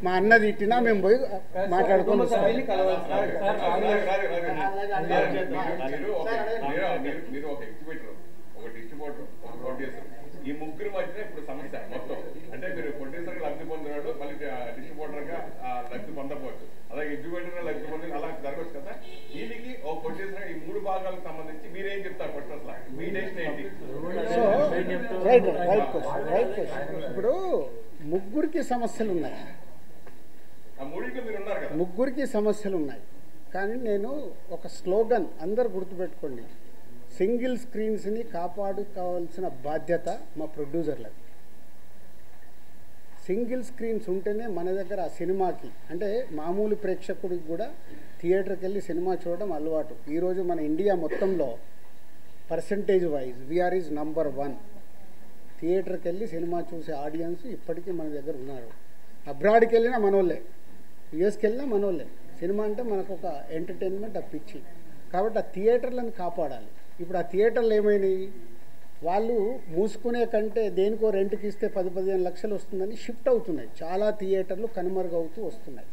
మా అన్నది ఇట్టినా మేము పోయి మాట్లాడుకొని ఈ ముగ్గురు మధ్యన ఇప్పుడు సమస్య మొత్తం. అంటే మీరు ప్రొడ్యూసర్ లబ్ధి పొందినాడు, మళ్ళీ డిస్ట్రిబ్యూటర్ గా లబ్ధి పొందకపోవచ్చు, అలాగే ఎగ్జిబ్యూటర్ లబ్ధి పొంది అలా జరగవచ్చు కదా. దీనికి ఒక ప్రొడ్యూసర్ ఈ 3 భాగాలకు సంబంధించి మీరేం చెప్తారు? ఫస్ట్ అసలు మీ డెసిషన్ ఏంటి? ఇప్పుడు ముగ్గురికి సమస్యలు ఉన్నాయి, ముగ్గురికి సమస్యలు ఉన్నాయి. కానీ నేను ఒక స్లోగన్ అందరు గుర్తుపెట్టుకోండి, సింగిల్ స్క్రీన్స్ని కాపాడుకోవాల్సిన బాధ్యత మా ప్రొడ్యూసర్లది. సింగిల్ స్క్రీన్స్ ఉంటేనే మన దగ్గర ఆ సినిమాకి, అంటే మామూలు ప్రేక్షకుడికి కూడా థియేటర్కి వెళ్ళి సినిమా చూడడం అలవాటు. ఈరోజు మన ఇండియా మొత్తంలో percentage wise VR is number 1. థియేటర్కి వెళ్ళి సినిమా చూసే ఆడియన్స్ ఇప్పటికీ మన దగ్గర ఉన్నారు. అబ్రాడ్కి వెళ్ళినా మనోళ్ళే, యుఎస్కి వెళ్ళినా మనోళ్ళే. సినిమా అంటే మనకు ఒక ఎంటర్టైన్మెంట్, ఆ పిచ్చి. కాబట్టి ఆ థియేటర్లను కాపాడాలి. ఇప్పుడు ఆ థియేటర్లు ఏమైనాయి, వాళ్ళు మూసుకునే కంటే దేనికో రెంట్కి ఇస్తే 10-15 లక్షలు వస్తుందని షిఫ్ట్ అవుతున్నాయి. చాలా థియేటర్లు కనుమరుగవుతూ వస్తున్నాయి.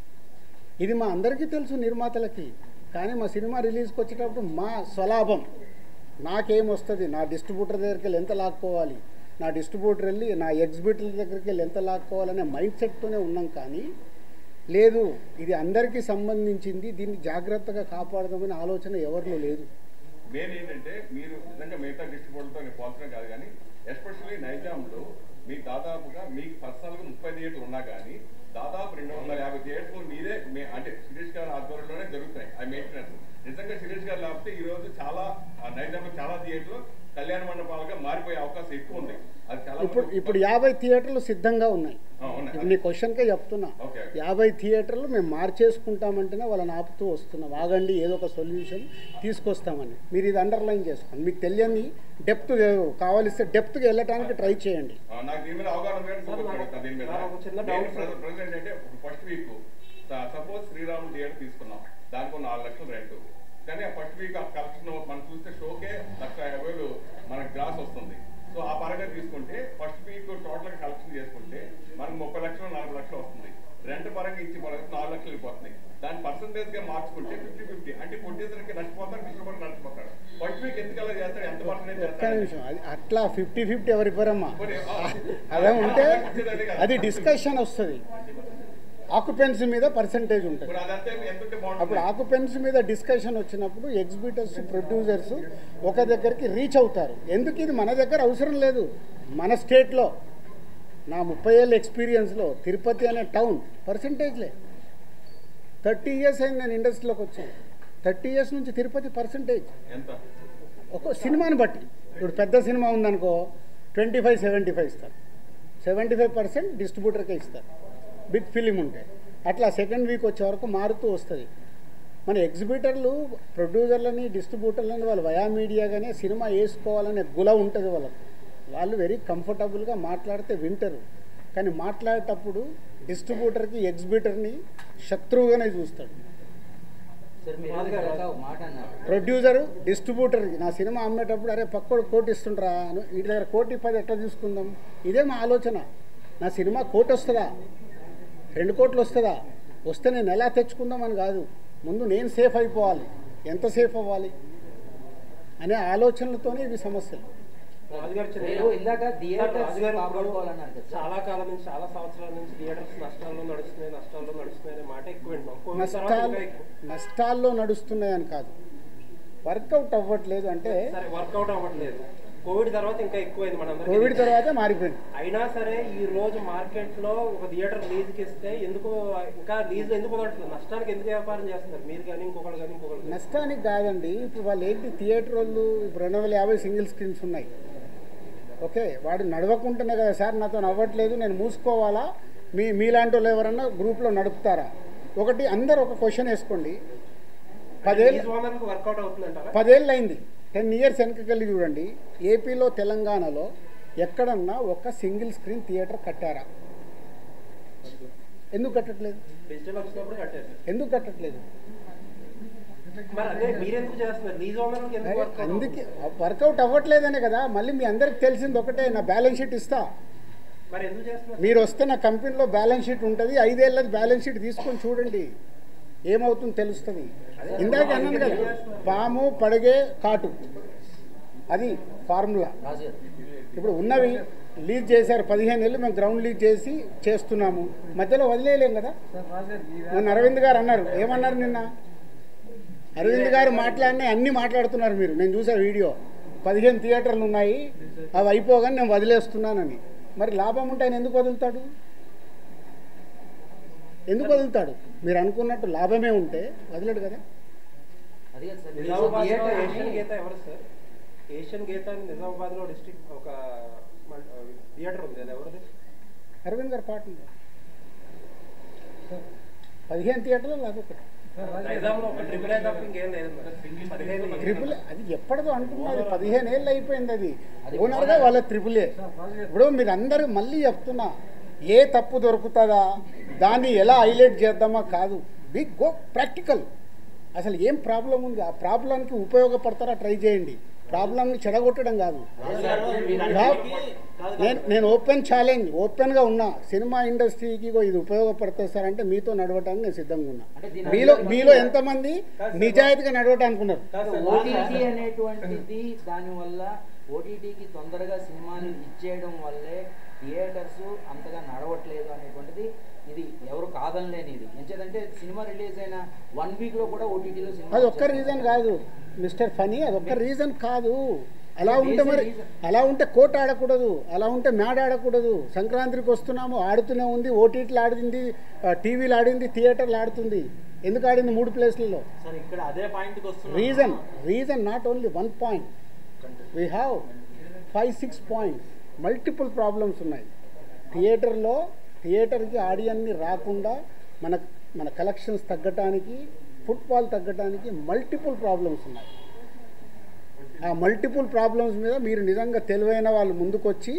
ఇది మా అందరికీ తెలుసు నిర్మాతలకి. కానీ మా సినిమా రిలీజ్కి వచ్చేటప్పుడు మా స్వలాభం, నాకేమొస్తుంది, నా డిస్ట్రిబ్యూటర్ దగ్గరికి వెళ్ళి ఎంత లాక్కోవాలి, నా డిస్ట్రిబ్యూటర్ వెళ్ళి నా ఎగ్జిబిటర్ దగ్గరికి వెళ్ళి ఎంత లాక్కోవాలనే మైండ్ సెట్తోనే ఉన్నాం. కానీ లేదు, ఇది అందరికీ సంబంధించింది, దీన్ని జాగ్రత్తగా కాపాడదామనే ఆలోచన ఎవరిలో లేదు. మెయిన్ ఏంటంటే మీరు నిజంగా మిగతా డిస్ట్రిబ్యూటర్తో నేను పోల్చడం కాదు, కానీ ఎస్పెషల్లీ నైజాంలో మీకు దాదాపుగా మీకు పర్సనల్గా 30 థియేటర్లు ఉన్నా కానీ దాదాపు 250 థియేటర్లు మీరే అంటే శిరీష్ గారి ఆధ్వర్యంలోనే జరుగుతాయి ఆ మెయింటెనెన్స్. నిజంగా శిరీష్ గారు లేకపోతే ఈ రోజు చాలా నైజాంలో చాలా థియేటర్లు కళ్యాణ మండపాలుగా మారిపోయే అవకాశం ఎక్కువ ఉంది. అది చాలా ఇప్పుడు 50 థియేటర్లు సిద్ధంగా ఉన్నాయి. నీ క్వశ్చన్కే చెప్తున్నా, 50 థియేటర్లు మేము మార్చేసుకుంటామంటేనే వాళ్ళని ఆపుతూ వస్తున్నాం. ఆగండి, ఏదో ఒక సొల్యూషన్ తీసుకొస్తామని. మీరు ఇది అండర్లైన్ చేసుకోండి. మీకు తెలియని డెప్త్ కావాలిస్తే డెప్త్గా వెళ్ళటానికి ట్రై చేయండి. నాకు దీని మీద అవగాహన ఏంటంటే first week suppose Sriram theatre తీసుకున్నాం, దానికి 4 లక్షలు రెంట్. కానీ ఆ ఫస్ట్ వీక్ ఆ కలెక్షన్ మనం చూస్తే షోకే 1,50,000 మనకు గ్రాస్ వస్తుంది. సో ఆ పరంగా తీసుకుంటే ఫస్ట్ వీక్ టోటల్ గా కలెక్షన్ చేసుకుంటే మనకు 30 లక్షలు 40 లక్షలు వస్తుంది. రెంట్ పరంగా ఇచ్చి పరంగా 4 లక్షలు వెళ్ళిపోతుంది. దాని పర్సంటేజ్ గా మార్చుకుంటే 50-50. అంటే ప్రొడ్యూసర్కి నష్టపోతాడు, డిస్ట్రిబ్యూటర్ నష్టపోతాడు. ఫస్ట్ వీక్ ఎందుకు అలా చేస్తాడు, ఎంత పర్సెంటేజ్ చేస్తాడు? అట్లా 50-50 ఎవరి పరమ్మా అదే ఉంటే అది డిస్కషన్ వస్తుంది. ఆక్యుపెన్సీ మీద పర్సంటేజ్ ఉంటుంది. అప్పుడు ఆక్యుపెన్సీ మీద డిస్కషన్ వచ్చినప్పుడు ఎగ్జిబిటర్స్, ప్రొడ్యూసర్స్ ఒక దగ్గరికి రీచ్ అవుతారు. ఎందుకు ఇది మన దగ్గర అవసరం లేదు. మన స్టేట్లో నా 30 ఏళ్ళ ఎక్స్పీరియన్స్లో తిరుపతి అనే టౌన్ పర్సంటేజ్లే. 30 ఇయర్స్ అయింది నేను ఇండస్ట్రీలోకి వచ్చాను. 30 ఇయర్స్ నుంచి తిరుపతి పర్సంటేజ్ ఒక సినిమాని బట్టి. ఇప్పుడు పెద్ద సినిమా ఉందనుకో 25-75 ఇస్తారు. 75% డిస్ట్రిబ్యూటర్కే ఇస్తారు. బిగ్ ఫిలిం ఉంటే అట్లా సెకండ్ వీక్ వచ్చే వరకు మారుతూ వస్తుంది. మన ఎగ్జిబిటర్లు, ప్రొడ్యూసర్లని, డిస్ట్రిబ్యూటర్లని వాళ్ళు వయా మీడియాగానే సినిమా వేసుకోవాలనే గుల ఉంటుంది వాళ్ళకు. వాళ్ళు వెరీ కంఫర్టబుల్గా మాట్లాడితే వింటారు. కానీ మాట్లాడేటప్పుడు డిస్ట్రిబ్యూటర్కి, ఎగ్జిబిటర్ని శత్రువుగానే చూస్తాడు. ప్రొడ్యూసరు డిస్ట్రిబ్యూటర్కి నా సినిమా అమ్మేటప్పుడు అరే పక్కడు కోటి ఇస్తుండ్రా, వీటి దగ్గర 1,10,000 ఎట్లా తీసుకుందాం, ఇదే మా ఆలోచన. నా సినిమా 1 కోటి వస్తుందా, 2 కోట్లు వస్తుందా, వస్తే నేను ఎలా తెచ్చుకుందామని కాదు, ముందు నేను సేఫ్ అయిపోవాలి, ఎంత సేఫ్ అవ్వాలి అనే ఆలోచనలతోనే ఇవి సమస్యలు. చాలా కాలం నుంచి, చాలా సంవత్సరాల నుంచి థియేటర్స్ నష్టాల్లో నడుస్తున్నాయి మాట ఎక్కువ. నష్టాల్లో నడుస్తున్నాయని కాదు, వర్కౌట్ అవ్వట్లేదు. అంటే వర్కౌట్ అవ్వట్లేదు. కోవిడ్ తర్వాత ఇంకా ఎక్కువైంది. మనం కోవిడ్ తర్వాత మారిపోయింది. అయినా సరే ఈ రోజు మార్కెట్ లో ఒక థియేటర్ లీజ్కి ఇస్తే ఎందుకు ఇంకా లీజ్ ఎందుకు వదలట్లేదు? నష్టానికి ఎందుకు వ్యాపారం చేస్తున్నారు మీరు కానీ ఇంకొకరు కానీ ఇంకొకరు? నష్టానికి కాదండి. ఇప్పుడు వాళ్ళు ఏంటి, థియేటర్ వాళ్ళు ఇప్పుడు 250 సింగిల్ స్క్రీన్స్ ఉన్నాయి. ఓకే, వాడు నడవకుంటున్నా కదా సార్ నాతో అవ్వట్లేదు, నేను మూసుకోవాలా, మీలాంటి వాళ్ళు ఎవరన్నా గ్రూప్లో నడుపుతారా? ఒకటి అందరు ఒక క్వశ్చన్ వేసుకోండి. 10 ఏళ్ళు అయింది, 10 ఇయర్స్ వెనకకెళ్ళి చూడండి. ఏపీలో, తెలంగాణలో ఎక్కడన్నా ఒక సింగిల్ స్క్రీన్ థియేటర్ కట్టారా? ఎందుకు కట్టట్లేదు? ఎందుకు కట్టట్లేదు? అందుకే వర్కౌట్ అవ్వట్లేదనే కదా. మళ్ళీ మీ అందరికి తెలిసింది ఒకటే, నా బ్యాలెన్స్ షీట్ ఇస్తా, మీరు వస్తే నా కంపెనీలో బ్యాలెన్స్ షీట్ ఉంటుంది, 5 ఏళ్ళది బ్యాలెన్స్ షీట్ తీసుకొని చూడండి, ఏమవుతుందో తెలుస్తుంది. ఇందాక అన్నాను కదా, పాము పడిగే కాటు, అది ఫార్ములా. ఇప్పుడు ఉన్నవి లీజ్ చేశారు 15 ఏళ్ళు, మేము గ్రౌండ్ లీజ్ చేసి చేస్తున్నాము, మధ్యలో వదిలేయలేం కదా. మొన్న అరవింద్ గారు అన్నారు, ఏమన్నారు నిన్న? అరవింద్ గారు మాట్లాడినా అన్నీ మాట్లాడుతున్నారు మీరు, నేను చూసా వీడియో. 15 థియేటర్లు ఉన్నాయి, అవి అయిపోగానే నేను వదిలేస్తున్నానని. మరి లాభం ఉంటే ఆయన ఎందుకు వదులుతాడు? ఎందుకు వదులుతాడు? మీరు అనుకున్నట్టు లాభమే ఉంటే వదిలేడు కదా. ఏషియన్ గీత నిజామాబాద్ లో డిస్ట్రిక్ట్ ఒక థియేటర్ ఉంది, అది ఎవరిది? అరవింద్ గారు పార్ట్నర్. 15 థియేటర్లు అదొకటి. ట్రిపుల్ అది ఎప్పటిదో అంటున్నది 15 ఏళ్ళు అయిపోయింది అది ఓనర్గా వాళ్ళ ట్రిపులే. ఇప్పుడు మీరు అందరూ మళ్ళీ చెప్తున్నా ఏ తప్పు దొరుకుతుందా దాన్ని ఎలా హైలైట్ చేద్దామా కాదు, బిగ్ గో ప్రాక్టికల్. అసలు ఏం ప్రాబ్లం ఉంది ఆ ప్రాబ్లంకి ఉపయోగపడతారా ట్రై చేయండి, ప్రాబ్లంని చెడగొట్టడం కాదు. నేను ఓపెన్ ఛాలెంజ్ ఓపెన్గా ఉన్నా, సినిమా ఇండస్ట్రీకి ఇది ఉపయోగపడుతుంది సార్ అంటే మీతో నడవటానికి నేను సిద్ధంగా ఉన్నా. మీలో ఎంతమంది నిజాయితీగా నడవటానికి ఉన్నారు? ఓటీటీ అనేటువంటిది దానివల్ల ఓటీటీకి తొందరగా సినిమాని ఇచ్చేయడం వల్లే థియేటర్స్ అంతగా నడవట్లేదు అనేటువంటిది ఇది ఎవరు కాదనలేని ఇది. ఎంచేదంటే సినిమా రిలీజ్ అయిన 1 వీక్లో కూడా ఓటీటీలో సినిమా అది ఒక్క రీజన్ కాదు మిస్టర్ ఫనీ, అది ఒక్క రీజన్ కాదు. అలా ఉంటే మరి అలా ఉంటే కోర్టు ఆడకూడదు, అలా ఉంటే మ్యాడ్ ఆడకూడదు. సంక్రాంతికి వస్తున్నాము ఆడుతూనే ఉంది, ఓటీటీలు ఆడింది, టీవీలు ఆడింది, థియేటర్లు ఆడుతుంది. ఎందుకు ఆడింది 3 ప్లేస్లలో? Reason not only 1 point, we have 5-6 points. Multiple problems ఉన్నాయి థియేటర్కి ఆడియన్ని రాకుండా మన కలెక్షన్స్ తగ్గటానికి, ఫుట్ఫాల్ తగ్గటానికి మల్టిపుల్ ప్రాబ్లమ్స్ ఉన్నాయి. ఆ మల్టిపుల్ ప్రాబ్లమ్స్ మీద మీరు నిజంగా తెలివైన వాళ్ళు ముందుకొచ్చి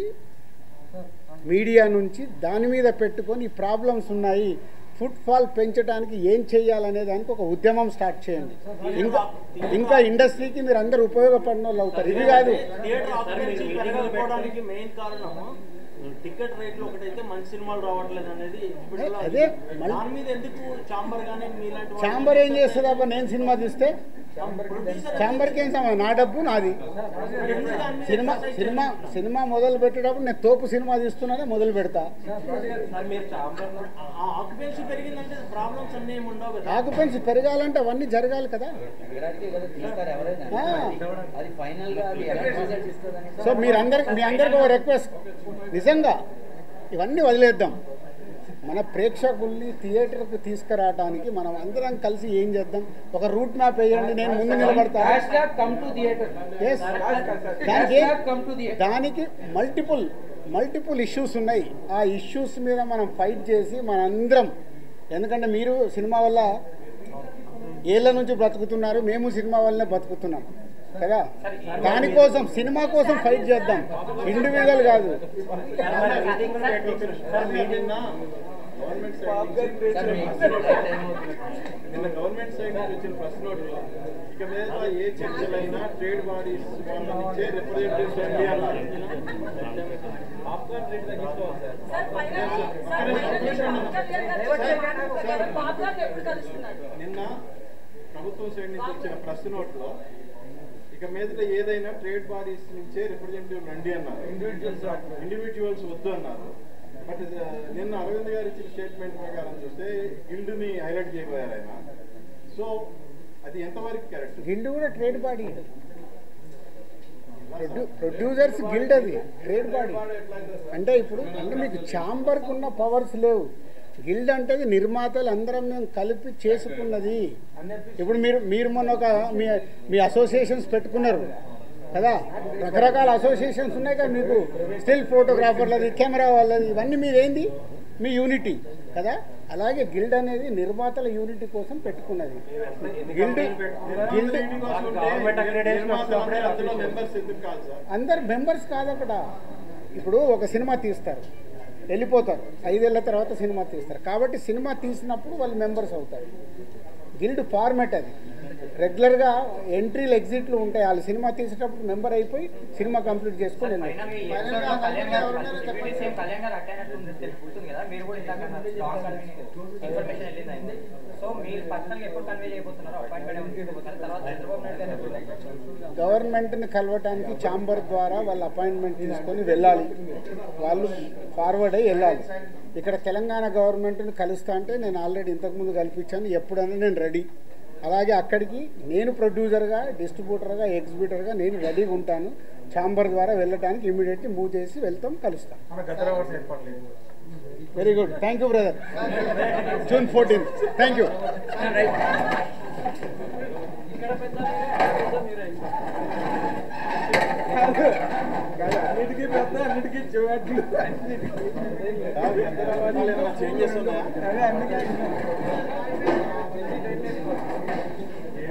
మీడియా నుంచి దాని మీద పెట్టుకొని ఈ ప్రాబ్లమ్స్ ఉన్నాయి, ఫుట్ఫాల్ పెంచడానికి ఏం చేయాలనే దానికి ఒక ఉద్యమం స్టార్ట్ చేయండి. ఇంకా ఇండస్ట్రీకి మీరు అందరూ ఉపయోగపడిన వాళ్ళు అవుతారు. ఇది కాదు టికెట్ రేట్లు ఒకటైతే మంచి సినిమాలు రావట్లేదు అనేది. అదే ఛాంబర్ ఏం చేస్తుంది అబ్బా? నేను సినిమా తీస్తే ఛాంబర్కి ఏం సంబంధం? నా డబ్బు నాది. సినిమా మొదలు పెట్టేటప్పుడు నేను తోపు సినిమా తీస్తున్నానే మొదలు పెడతా. ఆక్యుపెన్సీ పెరగాలంటే అవన్నీ జరగాలి కదా. సో మీ అందరికి ఒక రిక్వెస్ట్, నిజంగా ఇవన్నీ వదిలేద్దాం. మన ప్రేక్షకుల్ని థియేటర్కి తీసుకురావడానికి మనం అందరం కలిసి ఏం చేద్దాం? ఒక రూట్ మ్యాప్ వేయండి, నేను ముందు నిలబడతా. దానికి మల్టిపుల్ ఇష్యూస్ ఉన్నాయి. ఆ ఇష్యూస్ మీద మనం ఫైట్ చేసి మనందరం, ఎందుకంటే మీరు సినిమా వల్ల ఏళ్ళ నుంచి బ్రతుకుతున్నారు, మేము సినిమా వల్లనే బతుకుతున్నాం కదా. దానికోసం సినిమా కోసం ఫైట్ చేద్దాం, ఇండివిజువల్ కాదు. గవర్నమెంట్ సైడ్ నుంచి వచ్చిన ప్రెస్ నోట్లో ఇక మీద ఏ చర్చలైనా ట్రేడ్ బాడీస్ వాళ్ళ నుంచే రిప్రజెంటేటివ్స్ అండి అన్నారు. నిన్న ప్రభుత్వం సైడ్ నుంచి వచ్చిన ప్రెస్ నోట్లో ఇక మీద ఏదైనా ట్రేడ్ బాడీస్ నుంచే రిప్రజెంటేటివ్ రండి అన్నారు, ఇండివిజువల్స్ వద్దు అన్నారు. బట్ నిన్న అరవింద్ గారు ఇచ్చిన స్టేట్మెంట్ ప్రకారం చూస్తే గిల్డ్ని హైలైట్ చేయబోయారు ఆయన. సో అది ఎంతవరకు కరెక్ట్? గిల్డ్ కూడా ట్రేడ్ బాడీ, ప్రొడ్యూసర్స్ గిల్డ్, అది ట్రేడ్ బాడీ. అంటే ఇప్పుడు అంటే మీకు ఛాంబర్కి ఉన్న పవర్స్ లేవు. గిల్డ్ అంటే నిర్మాతలు అందరం మేము కలిపి చేసుకున్నది. ఇప్పుడు మీరు మొన్న ఒక మీ అసోసియేషన్స్ పెట్టుకున్నారు కదా, రకరకాల అసోసియేషన్స్ ఉన్నాయి కదా మీకు, స్టిల్ ఫోటోగ్రాఫర్లది, కెమెరా వాళ్ళది, ఇవన్నీ మీదేంది మీ యూనిటీ కదా. అలాగే గిల్డ్ అనేది నిర్మాతల యూనిటీ కోసం పెట్టుకున్నది. అందరు మెంబర్స్ కాదు అక్కడ. ఇప్పుడు ఒక సినిమా తీస్తారు, వెళ్ళిపోతారు, 5 ఏళ్ల తర్వాత సినిమా తీస్తారు. కాబట్టి సినిమా తీసినప్పుడు వాళ్ళు మెంబర్స్ అవుతారు. గిల్డ్ ఫార్మాట్ అది. రెగ్యులర్గా ఎంట్రీలు ఎగ్జిట్లు ఉంటాయి. వాళ్ళు సినిమా తీసేటప్పుడు మెంబర్ అయిపోయి సినిమా కంప్లీట్ చేసుకొని గవర్నమెంట్ని కలవటానికి ఛాంబర్ ద్వారా వాళ్ళు అపాయింట్మెంట్ తీసుకొని వెళ్ళాలి, వాళ్ళు ఫార్వర్డ్ అయ్యి వెళ్ళాలి. ఇక్కడ తెలంగాణ గవర్నమెంట్ని కలుస్తా అంటే నేను ఆల్రెడీ ఇంతకుముందు కల్పించాను, ఎప్పుడైనా నేను రెడీ. అలాగే అక్కడికి నేను ప్రొడ్యూసర్గా, డిస్ట్రిబ్యూటర్గా, ఎగ్జిబ్యూటర్గా నేను రెడీగా ఉంటాను. ఛాంబర్ ద్వారా వెళ్ళటానికి ఇమీడియట్లీ మూవ్ చేసి వెళ్తాం, కలుస్తాం. Very good, thank you brother. June 14th. Thank you. అన్నిటికీ చేంజెస్ ఉన్నాయా?